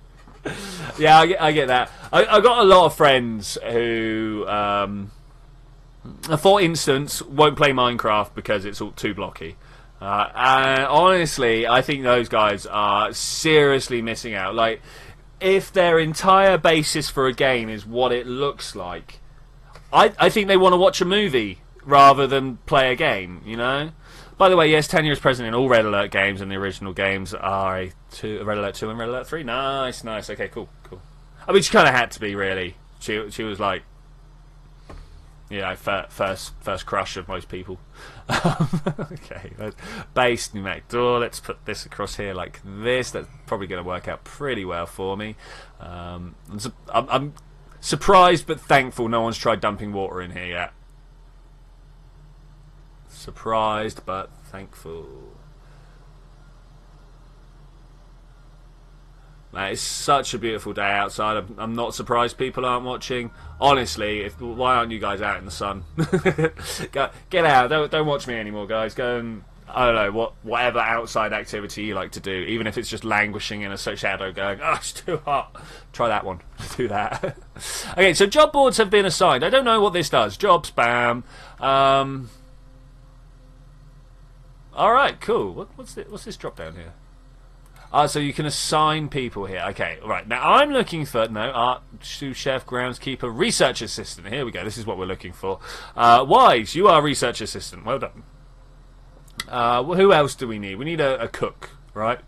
Yeah, I get that. I got a lot of friends who, for instance, won't play Minecraft because it's all too blocky. And honestly, I think those guys are seriously missing out. Like, if their entire basis for a game is what it looks like, I think they want to watch a movie rather than play a game, you know? By the way, yes, Tanya is present in all Red Alert games, and the original games are Red Alert 2 and Red Alert 3. Nice. Okay, cool. I mean, she kind of had to be, really. She was like, first crush of most people. Okay, base pneumatic door. Let's put this across here like this. That's probably going to work out pretty well for me. I'm surprised but thankful no one's tried dumping water in here yet. Surprised but thankful. Man, it's such a beautiful day outside. I'm not surprised people aren't watching. Honestly, why aren't you guys out in the sun? Get out! Don't watch me anymore, guys. Go and I don't know, whatever outside activity you like to do, even if it's just languishing in a shadow going, oh, it's too hot. Try that one. Do that. Okay, so job boards have been assigned. I don't know what this does. Job spam. Alright, cool. What's this drop down here? So you can assign people here. Okay, right. Now I'm looking for art, sous chef, groundskeeper, research assistant. Here we go. This is what we're looking for. Wise, you are research assistant. Well done. Who else do we need? We need a cook, right?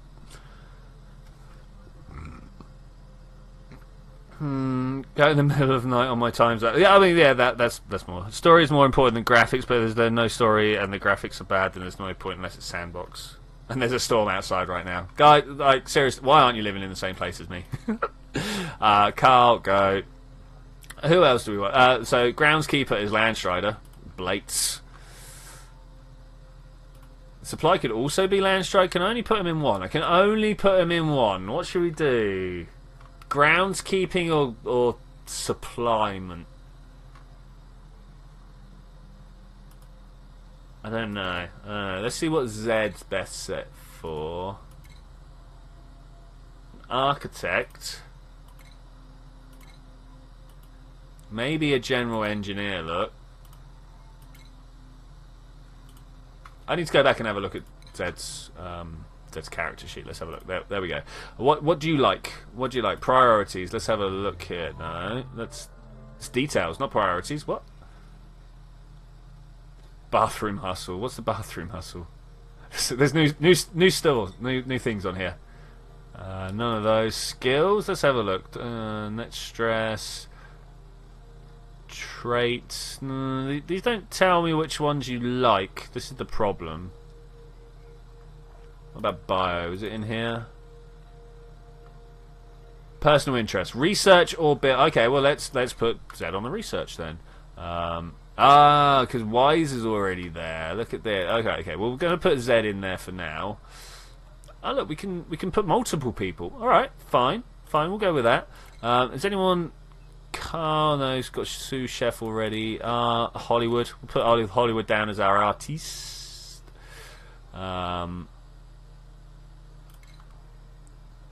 Go in the middle of the night on my time zone. Yeah, I mean, yeah, that's more. Story is more important than graphics, but there's no story and the graphics are bad, then there's no point unless it's sandbox. And there's a storm outside right now. Guy, like, seriously, why aren't you living in the same place as me? Carl, go. Who else do we want? So, groundskeeper is Landstrider. Blates. Supply could also be Landstrider. Can I only put him in one? I can only put him in one. What should we do? Groundskeeping or supplyment? I don't know. Let's see what Zed's best set for. Architect. Maybe a general engineer, look. I need to go back and have a look at Zed's character sheet. Let's have a look. There we go. What do you like? What do you like? Priorities. Let's have a look here. No, it's details, not priorities. What? Bathroom hustle. What's the bathroom hustle? There's new stores, new things on here. None of those. Skills. Let's have a look. Net stress. Traits. These don't tell me which ones you like. This is the problem. What about bio? Is it in here? Personal interest. Research or build. Okay, well let's put Zed on the research then. Because Wise is already there. Look at that. Okay. Well, we're going to put Zed in there for now. Oh, look, we can put multiple people. All right, fine. We'll go with that. Is anyone? Carl, no, he's got sous chef already. Hollywood. We'll put Hollywood down as our artiste.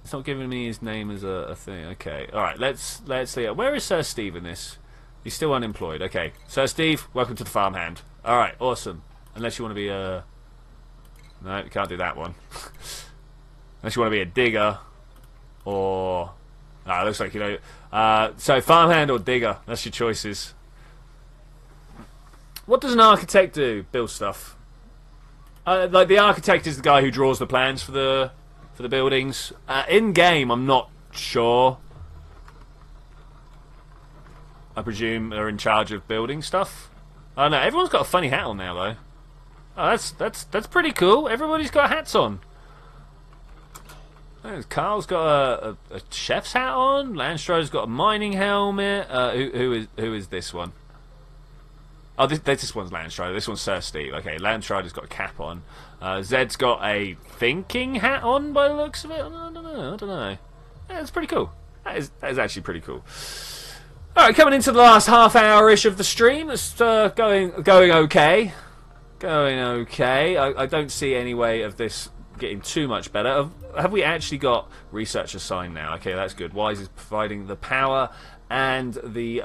It's not giving me his name as a thing. Okay. All right. Let's see. Where is Sir Steve in this? He's still unemployed. Okay. Sir Steve, welcome to the farmhand. Alright, awesome. Unless you want to be a... No, you can't do that one. Unless you want to be a digger. Or... it looks like, you know... so, farmhand or digger. That's your choices. What does an architect do? Build stuff. Like, the architect is the guy who draws the plans for the buildings. In-game, I'm not sure. I presume they're in charge of building stuff. I don't know. Everyone's got a funny hat on now, though. Oh, that's pretty cool. Everybody's got hats on. Carl's got a chef's hat on. Landstrider's got a mining helmet. Who is this one? Oh, this one's Landstrider. This one's Sir Steve. Okay, Landstrider's got a cap on. Zed's got a thinking hat on by the looks of it. I don't know. Yeah, it's pretty cool. That is actually pretty cool. Alright, coming into the last half hour-ish of the stream. It's going okay. Going okay. I don't see any way of this getting too much better. Have we actually got research assigned now? Okay, that's good. Wise is providing the power and the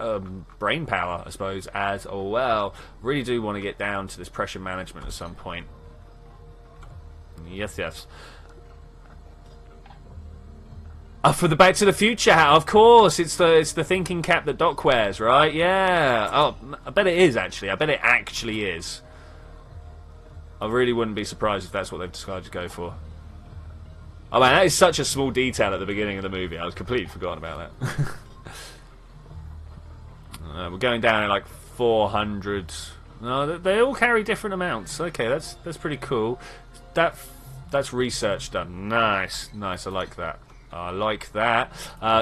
brain power, I suppose, as well. Really do want to get down to this pressure management at some point. Yes. For the Back to the Future hat, of course. It's the thinking cap that Doc wears, right? Yeah. Oh, I bet it is, actually. I bet it actually is. I really wouldn't be surprised if that's what they've decided to go for. Oh, man, that is such a small detail at the beginning of the movie. I was completely forgotten about that. We're going down at like 400. No, they all carry different amounts. Okay, that's pretty cool. That's research done. Nice. I like that. I like that.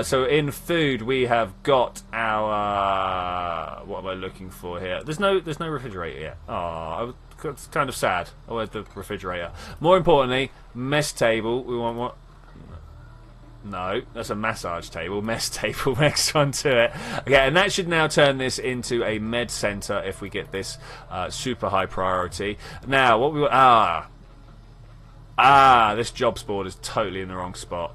So in food we have got our... what am I looking for here? There's no refrigerator yet. Oh, it's kind of sad. I wanted the refrigerator. More importantly, mess table. We want what? No, that's a massage table. Mess table next one to it. Okay, and that should now turn this into a med center if we get this super high priority. Now, what we want... Ah, this jobs board is totally in the wrong spot.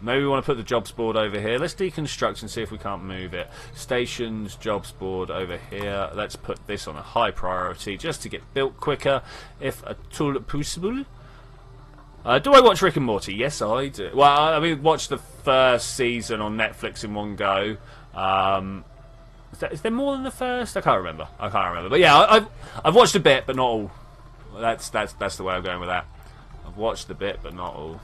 Maybe we want to put the jobs board over here. Let's deconstruct and see if we can't move it. Stations, jobs board over here. Let's put this on a high priority just to get built quicker, if at all possible. Do I watch Rick and Morty? Yes, I do. Well, I mean, watch the first season on Netflix in one go. Is there more than the first? I can't remember. But yeah, I've watched a bit, but not all. That's the way I'm going with that. I've watched a bit, but not all.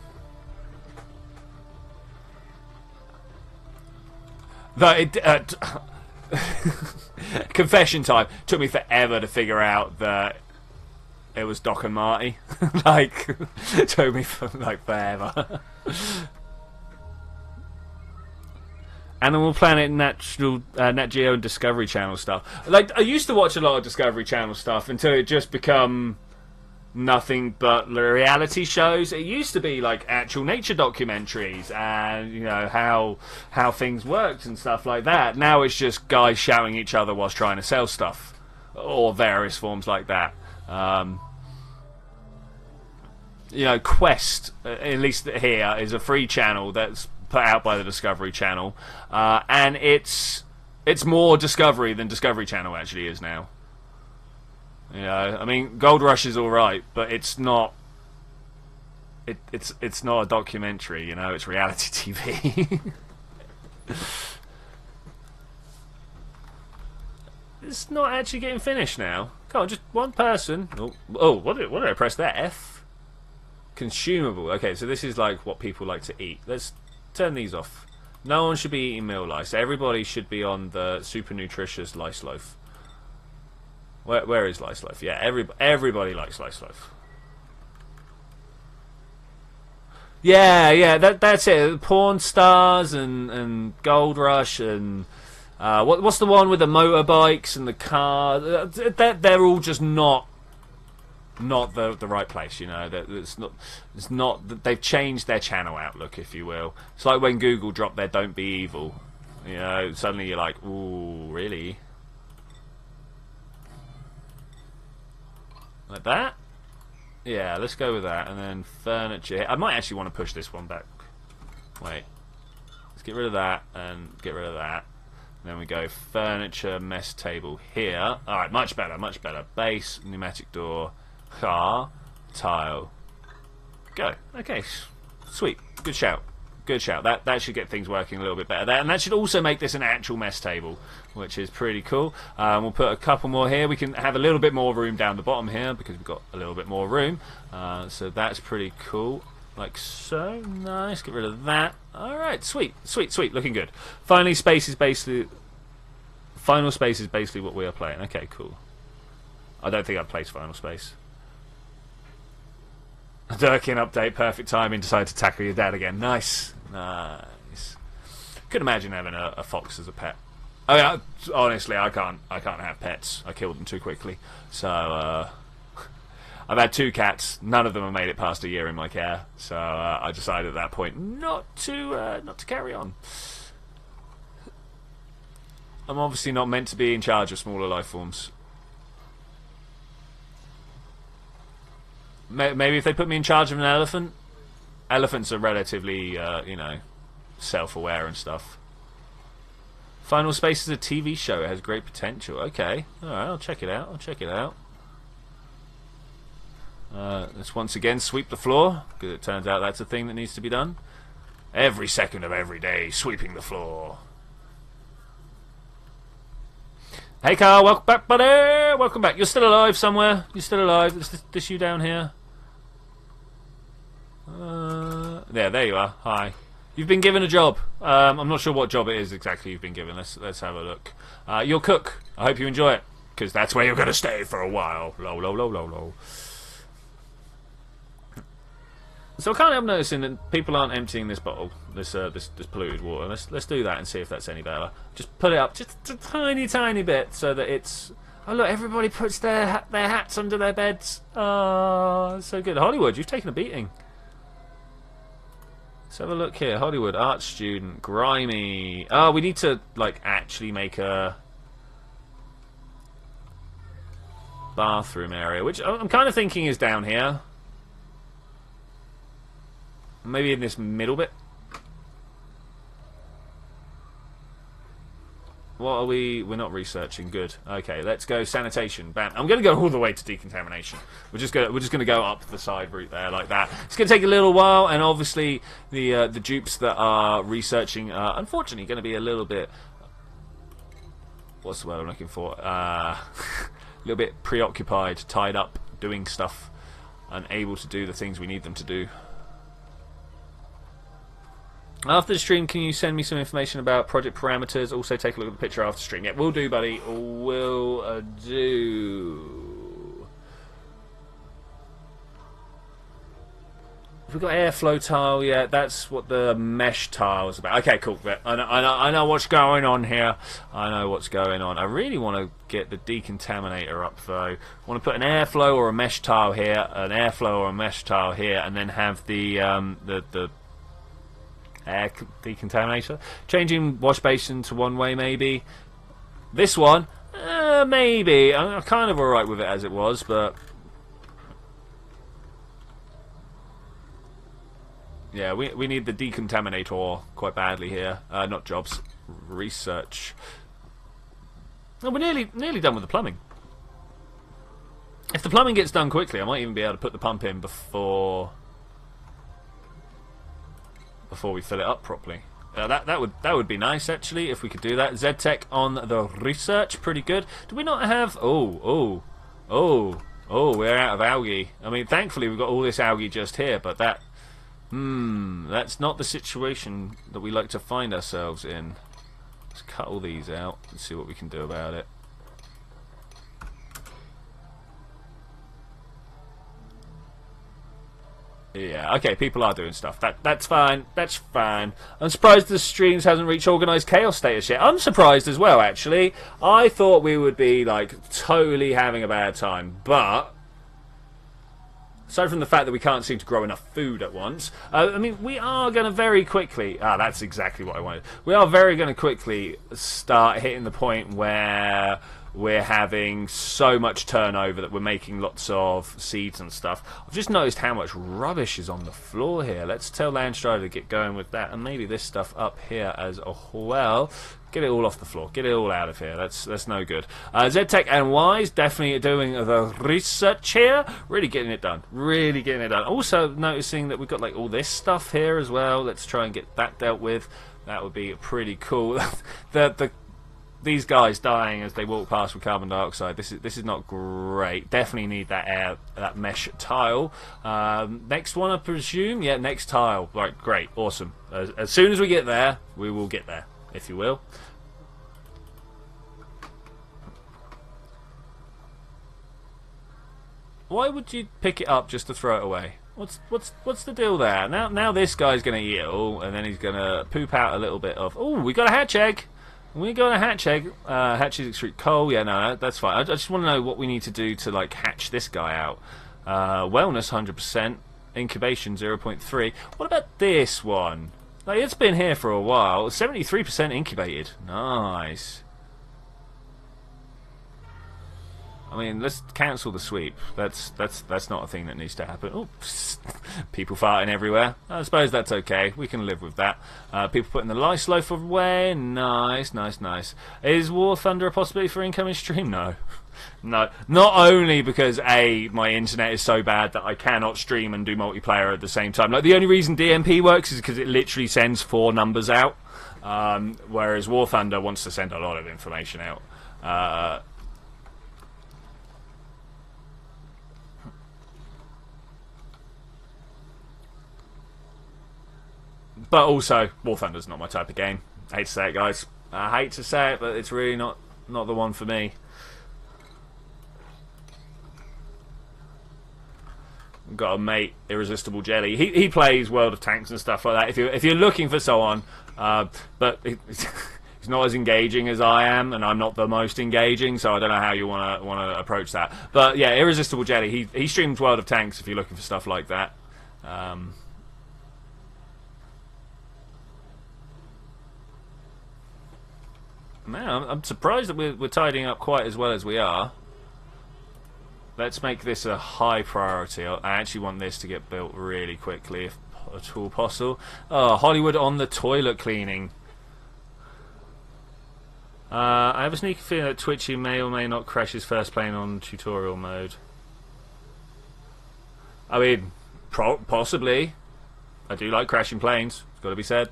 Confession time. Took me forever to figure out that it was Doc and Marty. Like, took me forever. Animal Planet, Nat Geo, and Discovery Channel stuff. Like, I used to watch a lot of Discovery Channel stuff until it just become nothing but reality shows. It used to be like actual nature documentaries and, you know, how things worked and stuff like that. Now it's just guys shouting each other whilst trying to sell stuff, or various forms like that. You know, Quest, at least here, is a free channel that's put out by the Discovery Channel, and it's more Discovery than Discovery Channel actually is now. You know, I mean, Gold Rush is all right, but it's not. It's not a documentary. You know, it's reality TV. It's not actually getting finished now. Come on, just one person. Oh, what did I press there? F. Consumable. Okay, so this is like what people like to eat. Let's turn these off. No one should be eating meal lice. Everybody should be on the super nutritious lice loaf. Where is Lice Loaf? Yeah, everybody likes Lice Loaf. Yeah, that's it. Porn stars and Gold Rush and what's the one with the motorbikes and the car? They're all just not the right place. You know, it's not. They've changed their channel outlook, if you will. It's like when Google dropped their "Don't Be Evil." You know, suddenly you're like, ooh, really? Like that? Yeah, let's go with that. And then furniture. I might actually want to push this one back. Wait. Let's get rid of that and get rid of that. And then we go furniture, mess table here. Alright, much better, much better. Base, pneumatic door, car, tile. Go. Okay, sweet. Good shout. Good shout. That should get things working a little bit better there. And that should also make this an actual mess table, which is pretty cool. We'll put a couple more here. We can have a little bit more room down the bottom here because we've got a little bit more room. So that's pretty cool. Like so. Nice. Get rid of that. Alright, sweet. Sweet, sweet. Looking good. Final space is basically what we are playing. Okay, cool. I don't think I've placed Final Space. Durkin update, perfect timing, decide to tackle your dad again. Nice. Nice. Could imagine having a fox as a pet. I mean, honestly, I can't have pets. I killed them too quickly. So, I've had 2 cats. None of them have made it past a year in my care. So, I decided at that point not to carry on. I'm obviously not meant to be in charge of smaller life forms. Maybe if they put me in charge of an elephant. Elephants are relatively, you know, self-aware and stuff. Final Space is a TV show. It has great potential. Okay. Alright, I'll check it out. I'll check it out. Let's once again sweep the floor, because it turns out that's a thing that needs to be done. Every second of every day, sweeping the floor. Hey Carl, welcome back, buddy! Welcome back. You're still alive somewhere. You're still alive. Is this you down here? There you are. Hi. You've been given a job. I'm not sure what job it is exactly you've been given. Let's have a look. You're cook. I hope you enjoy it, because that's where you're going to stay for a while. Low. So I can't help noticing that people aren't emptying this bottle, this polluted water. Let's do that and see if that's any better. Just put it up just a tiny bit so that it's. Oh look, everybody puts their hats under their beds. Oh, so good. Hollywood, you've taken a beating. Let's have a look here. Hollywood, art student, grimy. Oh, we need to like actually make a bathroom area, which I'm kind of thinking is down here. Maybe in this middle bit. What are we? We're not researching. Good. Okay, let's go sanitation. Bam. I'm going to go all the way to decontamination. We're just going to go up the side route there like that. It's going to take a little while, and obviously the dupes that are researching are unfortunately going to be a little bit. What's the word I'm looking for? A little bit preoccupied, tied up, doing stuff, unable to do the things we need them to do. After the stream, can you send me some information about project parameters? Also, take a look at the picture after stream. Yeah, will do, buddy. Will do. We've got airflow tile. Yeah, that's what the mesh tile is about. Okay, cool. I know what's going on here. I know what's going on. I really want to get the decontaminator up, though. I want to put an airflow or a mesh tile here, an airflow or a mesh tile here, and then have the air decontaminator. Changing wash basin to one way, maybe. This one, maybe. I'm kind of alright with it as it was, but yeah, we need the decontaminator quite badly here. Not jobs, research. Oh, we're nearly done with the plumbing. If the plumbing gets done quickly, I might even be able to put the pump in before we fill it up properly. That would be nice, actually, if we could do that. ZTech on the research, pretty good. Do we not have? Oh, we're out of algae. I mean, thankfully we've got all this algae just here, but that's not the situation that we like to find ourselves in. Let's cut all these out and see what we can do about it. Yeah, okay, people are doing stuff. That's fine. That's fine. I'm surprised the streams hasn't reached organised chaos status yet. I'm surprised as well, actually. I thought we would be, like, totally having a bad time. But aside from the fact that we can't seem to grow enough food at once, I mean, we are going to very quickly... that's exactly what I wanted. We are very going to quickly start hitting the point where we're having so much turnover that we're making lots of seeds and stuff. I've just noticed how much rubbish is on the floor here. Let's tell Landstrider to get going with that, and maybe this stuff up here as well. Get it all off the floor. Get it all out of here. That's no good. ZTech and Wise definitely doing the research here. Really getting it done. Really getting it done. Also noticing that we've got like all this stuff here as well. Let's try and get that dealt with. That would be pretty cool. These guys dying as they walk past with carbon dioxide. This is not great. Definitely need that mesh tile. Next one, I presume. Yeah, next tile. Right, great, awesome. As soon as we get there, we will get there, if you will. Why would you pick it up just to throw it away? What's the deal there? Now this guy's gonna eat it all, and then he's gonna poop out a little bit of. Oh, we got a hatch egg. We got a hatch egg. Hatches extrude coal. Yeah, no, that's fine. I just want to know what we need to do to like hatch this guy out. Wellness 100%. Incubation 0.3. What about this one? Like, it's been here for a while. 73% incubated. Nice. I mean, let's cancel the sweep. That's not a thing that needs to happen. Oh, people farting everywhere. I suppose that's okay. We can live with that. People putting the lice loaf away. Nice, nice, nice. Is War Thunder a possibility for incoming stream? No. No. Not only because, A, my internet is so bad that I cannot stream and do multiplayer at the same time. Like, the only reason DMP works is because it literally sends 4 numbers out, whereas War Thunder wants to send a lot of information out. But also, War Thunder's not my type of game. I hate to say it, guys. I hate to say it, but it's really not the one for me. I've got a mate, Irresistible Jelly. He plays World of Tanks and stuff like that. If you're looking for someone, but he's not as engaging as I am, and I'm not the most engaging, so I don't know how you want to approach that. But yeah, Irresistible Jelly. He streams World of Tanks if you're looking for stuff like that. Man, I'm surprised that we're tidying up quite as well as we are. Let's make this a high priority. I actually want this to get built really quickly, at all possible. Oh, Hollywood on the toilet cleaning. I have a sneaky feeling that Twitchi may or may not crash his first plane on tutorial mode. I mean, possibly. I do like crashing planes. It's got to be said.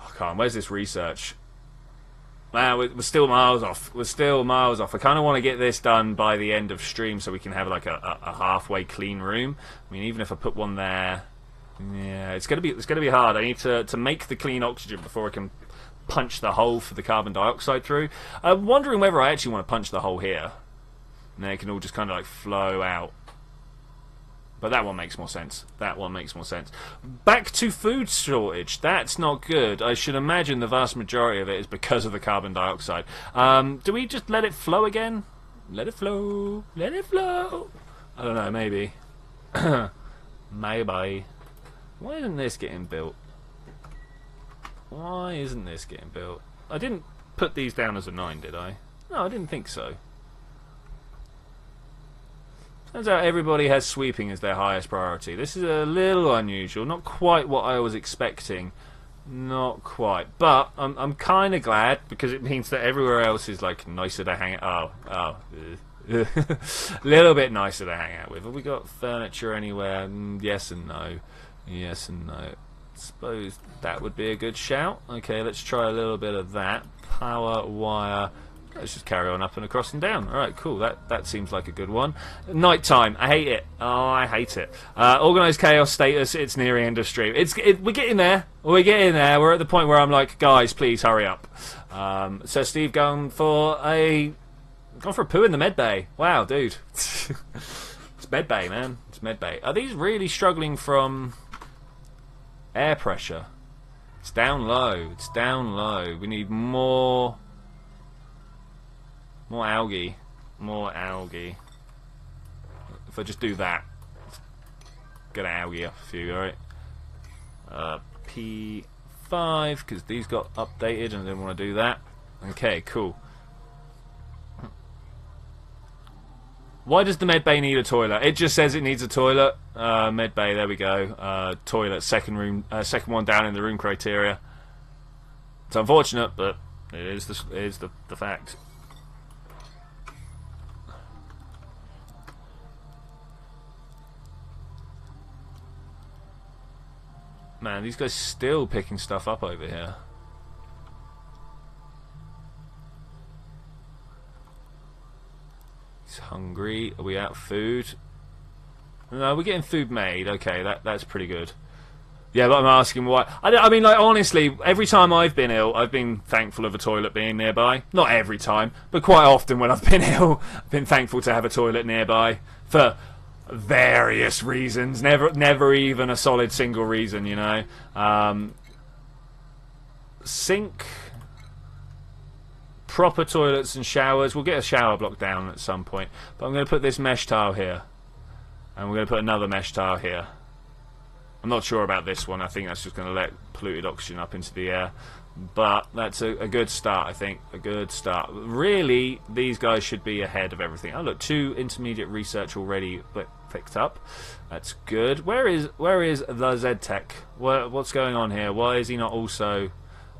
Oh, come on, where's this research? Man, we're still miles off. We're still miles off. I kind of want to get this done by the end of stream so we can have like a halfway clean room. I mean, even if I put one there, yeah, it's gonna be hard. I need to make the clean oxygen before I can punch the hole for the carbon dioxide through. I'm wondering whether I actually want to punch the hole here, and then it can all just kind of like flow out. But that one makes more sense. That one makes more sense. Back to food shortage. That's not good. I should imagine the vast majority of it is because of the carbon dioxide. Do we just let it flow again? Let it flow. Let it flow. I don't know, maybe. Maybe. Why isn't this getting built? Why isn't this getting built? I didn't put these down as a 9, did I? No, I didn't think so. Turns out everybody has sweeping as their highest priority. This is a little unusual. Not quite what I was expecting. Not quite. But I'm kind of glad, because it means that everywhere else is like nicer to hang out. Oh. A little bit nicer to hang out with. Have we got furniture anywhere? Yes and no. Yes and no. Suppose that would be a good shout. Okay, let's try a little bit of that. Power wire. Let's just carry on up and across and down. Alright, cool. That seems like a good one. Nighttime. I hate it. Oh, I hate it. Organised chaos status. It's near end of stream. We're getting there. We're getting there. We're at the point where I'm like, guys, please hurry up. So Steve gone for a poo in the med bay. Wow, dude. It's med bay, man. It's med bay. Are these really struggling from air pressure? It's down low. It's down low. We need more algae. More algae. If I just do that, get algae up a few, alright? P5, because these got updated and I didn't want to do that. Okay, cool. Why does the med bay need a toilet? It just says it needs a toilet. Med bay, there we go. Toilet, second one down in the room criteria. It's unfortunate, but it is the fact. Man, these guys still picking stuff up over here. He's hungry. Are we out of food? No, we're getting food made. Okay, that's pretty good. Yeah, but I'm asking why. I mean, like, honestly, every time I've been ill, I've been thankful of a toilet being nearby. Not every time, but quite often when I've been ill, I've been thankful to have a toilet nearby. For various reasons, never even a solid single reason, you know. Sink, proper toilets and showers. We'll get a shower block down at some point, but I'm going to put this mesh tile here, and we're going to put another mesh tile here. I'm not sure about this one. I think that's just going to let polluted oxygen up into the air, but that's a good start. I think a good start. Really, these guys should be ahead of everything. Oh look, 2 intermediate research already picked up. That's good. Where is the Z-Tech? What's going on here? Why is he not also?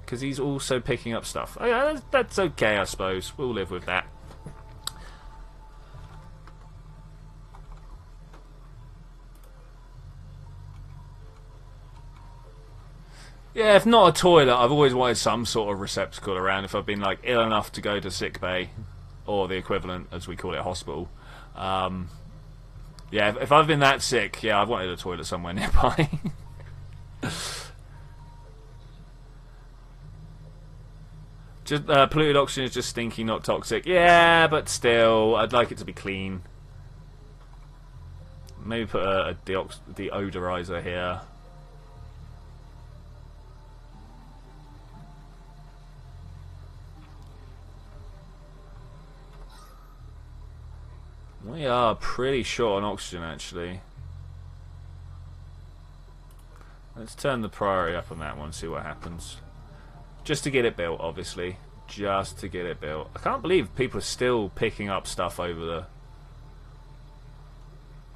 Because he's also picking up stuff. Oh, yeah, that's okay, I suppose. We'll live with that. Yeah, if not a toilet, I've always wanted some sort of receptacle around if I've been like ill enough to go to sick bay, or the equivalent, as we call it, hospital. Yeah, if I've been that sick, yeah, I've wanted a toilet somewhere nearby. Just polluted oxygen is just stinky, not toxic. Yeah, but still, I'd like it to be clean. Maybe put a deodorizer here. We are pretty short on oxygen, actually. Let's turn the priority up on that one, see what happens. Just to get it built, obviously. Just to get it built. I can't believe people are still picking up stuff over the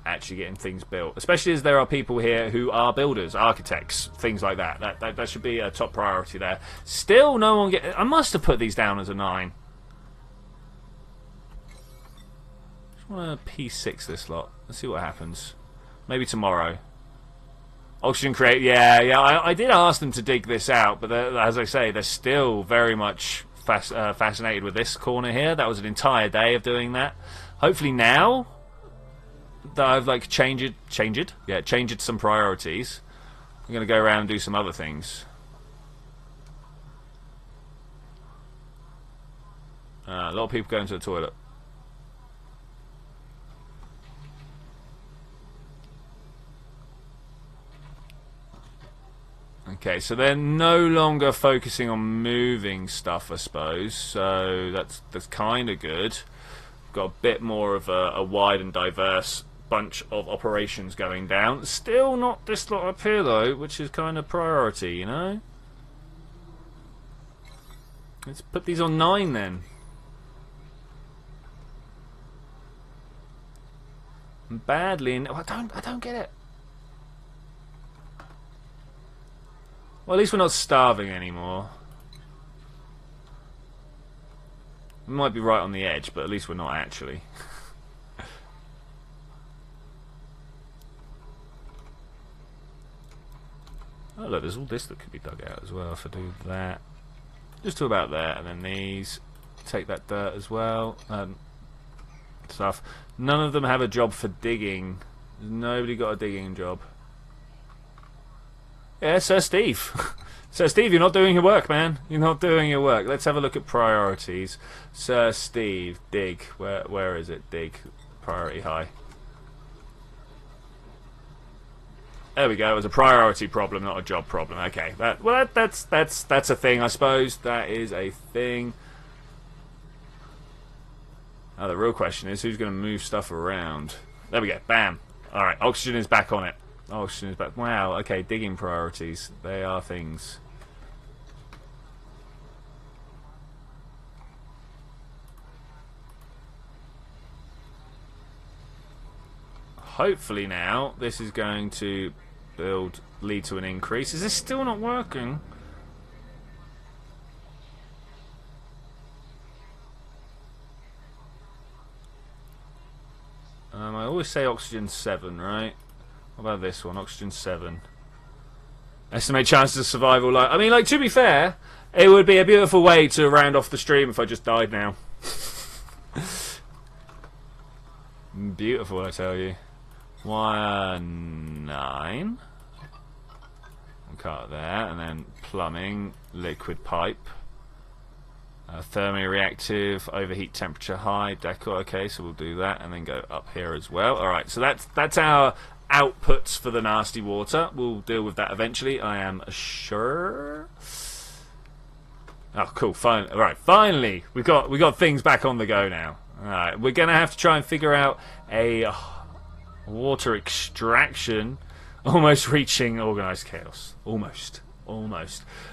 actually getting things built, especially as there are people here who are builders, architects, things like that. That should be a top priority there. Still no one I must have put these down as a 9. Just want to P6 this lot. Let's see what happens. Maybe tomorrow. Oxygen crate, yeah. I did ask them to dig this out, but as I say, they're still very much fascinated with this corner here. That was an entire day of doing that. Hopefully now that I've like changed some priorities, I'm gonna go around and do some other things. A lot of people going to the toilet. Okay, so they're no longer focusing on moving stuff, I suppose. So that's kind of good. Got a bit more of a wide and diverse bunch of operations going down. Still not this lot up here though, which is kind of priority, you know. Let's put these on 9 then. Badly, I don't get it. Well, at least we're not starving anymore. We might be right on the edge, but at least we're not actually. Oh look, there's all this that could be dug out as well if I do that. Just to about there, and then these. Take that dirt as well. Stuff. None of them have a job for digging. Nobody got a digging job. Yeah, Sir Steve. Sir Steve, you're not doing your work, man. You're not doing your work. Let's have a look at priorities. Sir Steve, dig. Where is it? Dig. Priority high. There we go. It was a priority problem, not a job problem. Okay. That's a thing, I suppose. That is a thing. Now the real question is who's going to move stuff around. There we go. Bam. All right. Oxygen is back on it. Oxygen is back. Wow, okay, digging priorities. They are things. Hopefully now, this is going to lead to an increase. Is this still not working? I always say oxygen 7, right? What about this one? Oxygen 7. Estimate chances of survival. I mean, like, to be fair, it would be a beautiful way to round off the stream if I just died now. Beautiful, I tell you. 9. We'll cut there, and then plumbing, liquid pipe. Thermally reactive, overheat temperature high, decor. Okay, so we'll do that, and then go up here as well. Alright, so that's our outputs for the nasty water. We'll deal with that eventually, I am sure. Oh, cool. Alright, finally, we got things back on the go now. Alright, we're gonna have to try and figure out a water extraction, almost reaching organised chaos. Almost.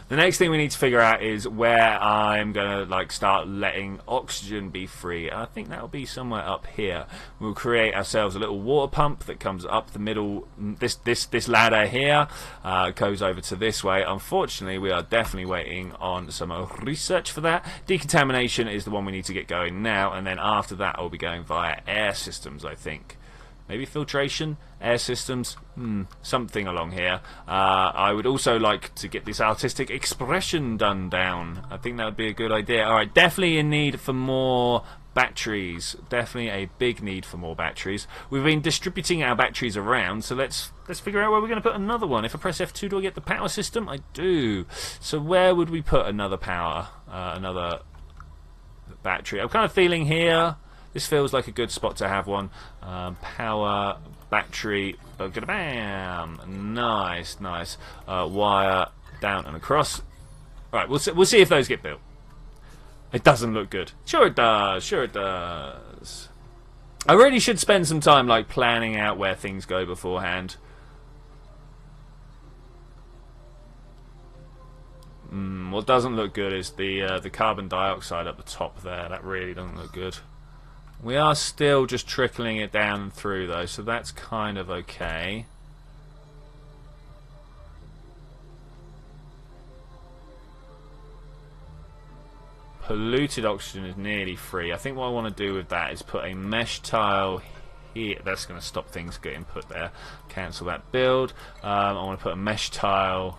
The next thing we need to figure out is where I'm gonna like start letting oxygen be free. I think that'll be somewhere up here. We'll create ourselves a little water pump that comes up the middle. This ladder here goes over to this way. Unfortunately, we are definitely waiting on some research for that. Decontamination is the one we need to get going now, and then after that, I'll be going via air systems, I think. Maybe filtration, air systems, something along here. I would also like to get this artistic expression done down. I think that would be a good idea. Alright, definitely in need for more batteries. Definitely a big need for more batteries. We've been distributing our batteries around, so let's figure out where we're going to put another one. If I press F2, do I get the power system? I do. So where would we put another another battery? I'm kind of feeling here. This feels like a good spot to have one. Power, battery, bam! Nice. Wire down and across. Right, we'll see if those get built. It doesn't look good. Sure it does. I really should spend some time like planning out where things go beforehand. What doesn't look good is the carbon dioxide up the top there. That really doesn't look good. We are still just trickling it down and through though, so that's kind of okay. Polluted oxygen is nearly free. I think what I want to do with that is put a mesh tile here. That's going to stop things getting put there. Cancel that build. I want to put a mesh tile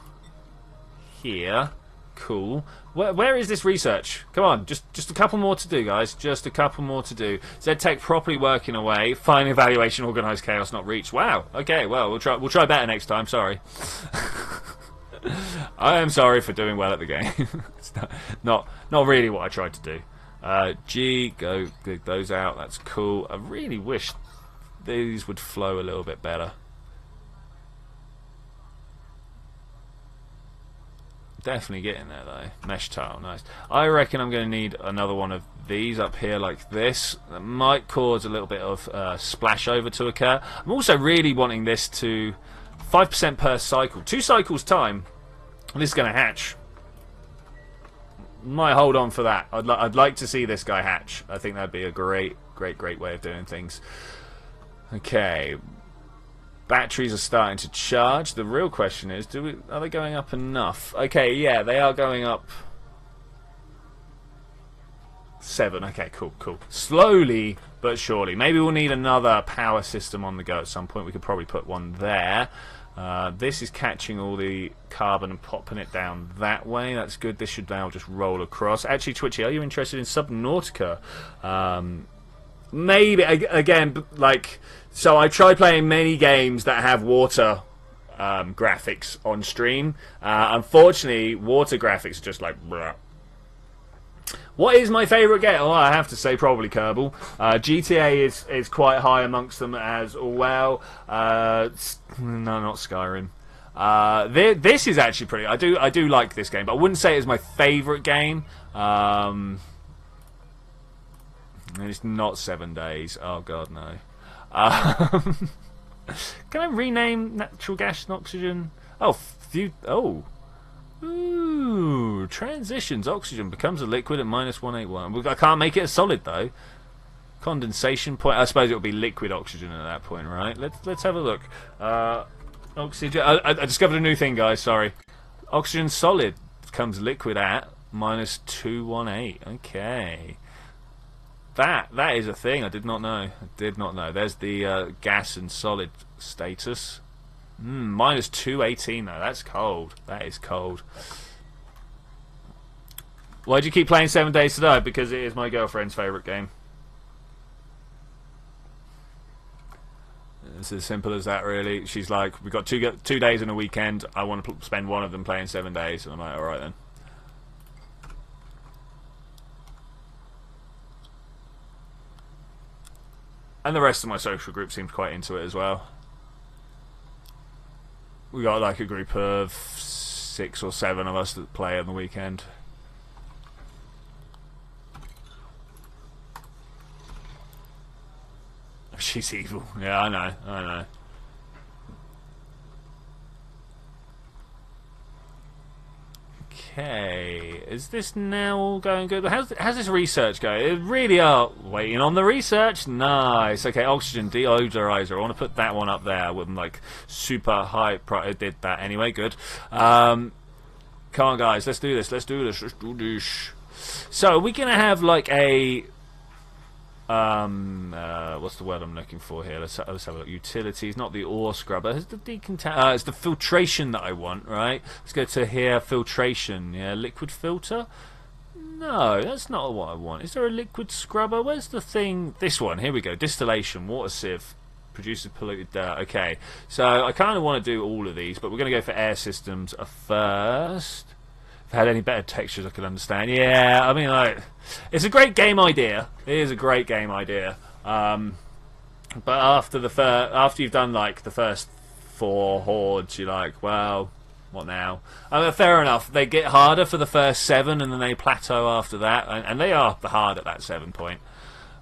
here. Cool. Where is this research? Come on, just a couple more to do, guys. Just a couple more to do. ZTech properly working away. Fine evaluation, organised chaos not reached. Wow. Okay. Well, we'll try better next time. Sorry. I am sorry for doing well at the game. It's not really what I tried to do. G, go dig those out. That's cool. I really wish these would flow a little bit better. Definitely getting there though. Mesh tile, nice. I reckon I'm going to need another one of these up here like this. That might cause a little bit of splash over to occur. I'm also really wanting this to 5% per cycle. 2 cycles time. This is going to hatch. Might hold on for that. I'd like to see this guy hatch. I think that'd be a great way of doing things. Okay. Batteries are starting to charge. The real question is, are they going up enough? Okay, yeah, they are going up 7. Okay, cool. Slowly but surely. Maybe we'll need another power system on the go at some point. We could probably put one there. This is catching all the carbon and popping it down that way. That's good. This should now just roll across. Actually, Twitchi, are you interested in Subnautica? Maybe, again, like... So I try playing many games that have water graphics on stream. Unfortunately, water graphics are just like... Bleh. What is my favourite game? Oh, I have to say probably Kerbal. GTA is quite high amongst them as well. No, not Skyrim. This is actually pretty... I do like this game, but I wouldn't say it's my favourite game. It's not 7 days. Oh god, no. Can I rename natural gas and oxygen? Ooh, transitions. Oxygen becomes a liquid at -181. I can't make it a solid though. Condensation point. I suppose it will be liquid oxygen at that point, right? Let's have a look. Oxygen. I discovered a new thing, guys. Sorry. Oxygen solid becomes liquid at -218. Okay. That is a thing. I did not know. There's the gas and solid status. -218 though. That's cold. That is cold. Why do you keep playing 7 Days to Die? Because it is my girlfriend's favourite game. It's as simple as that, really. She's like, we've got 2 days in a weekend. I want to spend one of them playing 7 days. And I'm like, alright then. And the rest of my social group seems quite into it as well. We got like a group of 6 or 7 of us that play on the weekend. She's evil. Yeah, I know. Okay, is this now all going good? How's this research going? It really are waiting on the research. Nice. Okay, oxygen deodorizer. I want to put that one up there with like super high. I did that anyway. Good. Come on, guys. Let's do this. Let's do this. So we're gonna have like a what's the word I'm looking for here? Let's have a look. Utilities, not the ore scrubber. It's the it's the filtration that I want, right? Let's go to here, filtration. Yeah, liquid filter. No, that's not what I want. Is there a liquid scrubber? Where's the thing? This one. Here we go. Distillation, water sieve, produces polluted dirt. Okay, so I kind of want to do all of these, but we're going to go for air systems first. If I had any better textures I could understand. Yeah, I mean, like, it's a great game idea. It is a great game idea. But after you've done like the first 4 hordes, you're like, well, what now? I mean, fair enough. They get harder for the first 7, and then they plateau after that, and they are hard at that 7 point.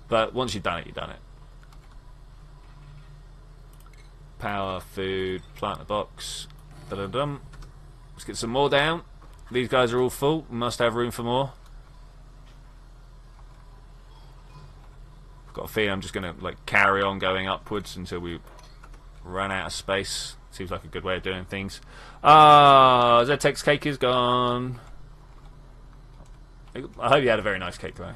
But once you've done it, you've done it. Power, food, plant in a box. Da-dum-dum. Let's get some more down. These guys are all full. Must have room for more. got a feeling I'm just going to like carry on going upwards until we run out of space. Seems like a good way of doing things. ZTEX cake is gone. I hope you had a very nice cake, though.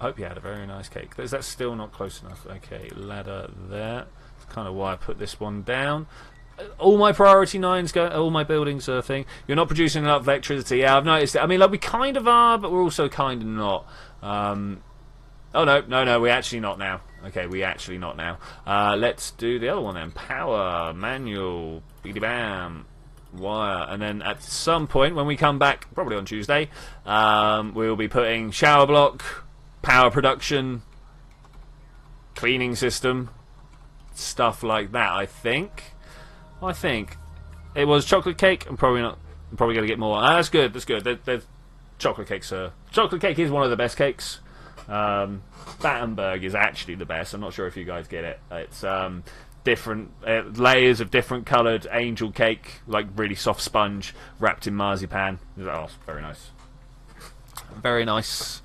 I hope you had a very nice cake. That's still not close enough. Okay, ladder there. That's kind of why I put this one down. All my priority 9s go. All my buildings are a thing. You're not producing enough electricity. Yeah, I've noticed it. I mean, like we kind of are, but we're also kind of not. Oh no, we're actually not now. Okay, we actually not now. Let's do the other one then. Power, manual, beady bam, wire, and then at some point when we come back, probably on Tuesday, we'll be putting shower block, power production, cleaning system, stuff like that. I think it was chocolate cake. I'm probably going to get more. That's good. That's good. Chocolate cakes are. Chocolate cake is one of the best cakes. Battenberg is actually the best. I'm not sure if you guys get it. It's different layers of different coloured angel cake, like really soft sponge wrapped in marzipan. Oh, very nice. Very nice.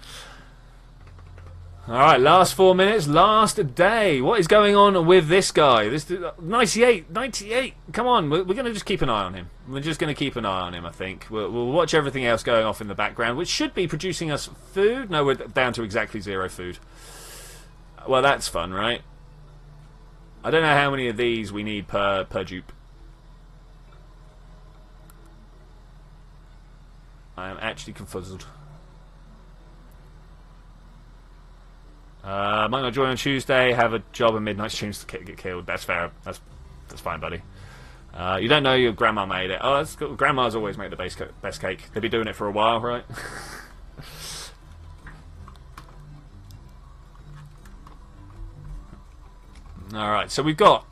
Alright, last 4 minutes, last day. What is going on with this guy? This 98. Come on, we're going to just keep an eye on him. We're just going to keep an eye on him, I think. We'll watch everything else going off in the background, which should be producing us food. No, we're down to exactly 0 food. Well, that's fun, right? I don't know how many of these we need per dupe. I am actually confuzzled. Might not join on Tuesday. Have a job and midnight streams to get killed. That's fair. That's fine, buddy. You don't know your grandma made it. Oh, that's good. Grandmas always make the best cake. They've been doing it for a while, right? Alright, so we've got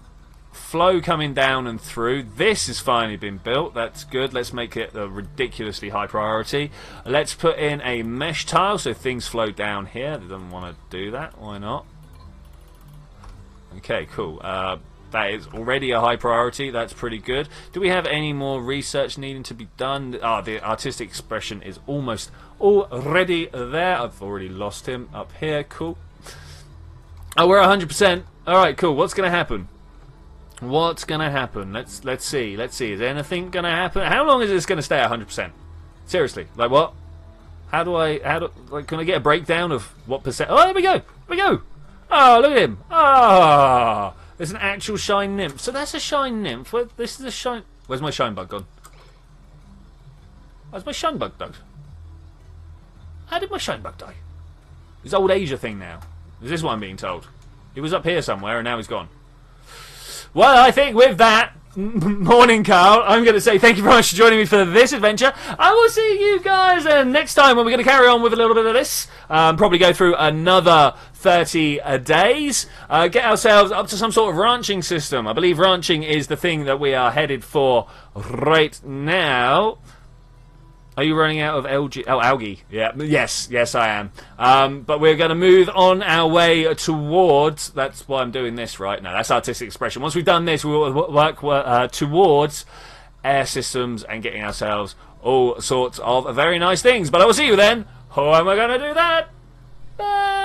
flow coming down and through. This has finally been built. That's good. Let's make it a ridiculously high priority. Let's put in a mesh tile so things flow down here. They don't want to do that. Why not? Okay, cool. That is already a high priority. That's pretty good. Do we have any more research needing to be done? Ah, the artistic expression is almost already there. I've already lost him up here. Cool. Oh, we're 100%. Alright, cool. What's going to happen? What's going to happen? Let's see. Let's see. Is anything going to happen? How long is this going to stay at 100%? Seriously. Like what? Like, can I get a breakdown of what percent? Oh, there we go. There we go. Oh, look at him. Ah. Oh, there's an actual shine nymph. So that's a shine nymph. This is a shine. Where's my shine bug gone? Where's my shine bug done? How did my shine bug die? This old Asia thing now. Is this what I'm being told? He was up here somewhere and now he's gone. Well, I think with that, morning, Carl, I'm going to say thank you very much for joining me for this adventure. I will see you guys next time when we're going to carry on with a little bit of this. Probably go through another 30 days. Get ourselves up to some sort of ranching system. I believe ranching is the thing that we are headed for right now. Are you running out of algae? Yeah, yes, I am. But we're going to move on our way towards. That's why I'm doing this right now. That's artistic expression. Once we've done this, we will work towards air systems and getting ourselves all sorts of very nice things. But I will see you then. How am I going to do that? Bye.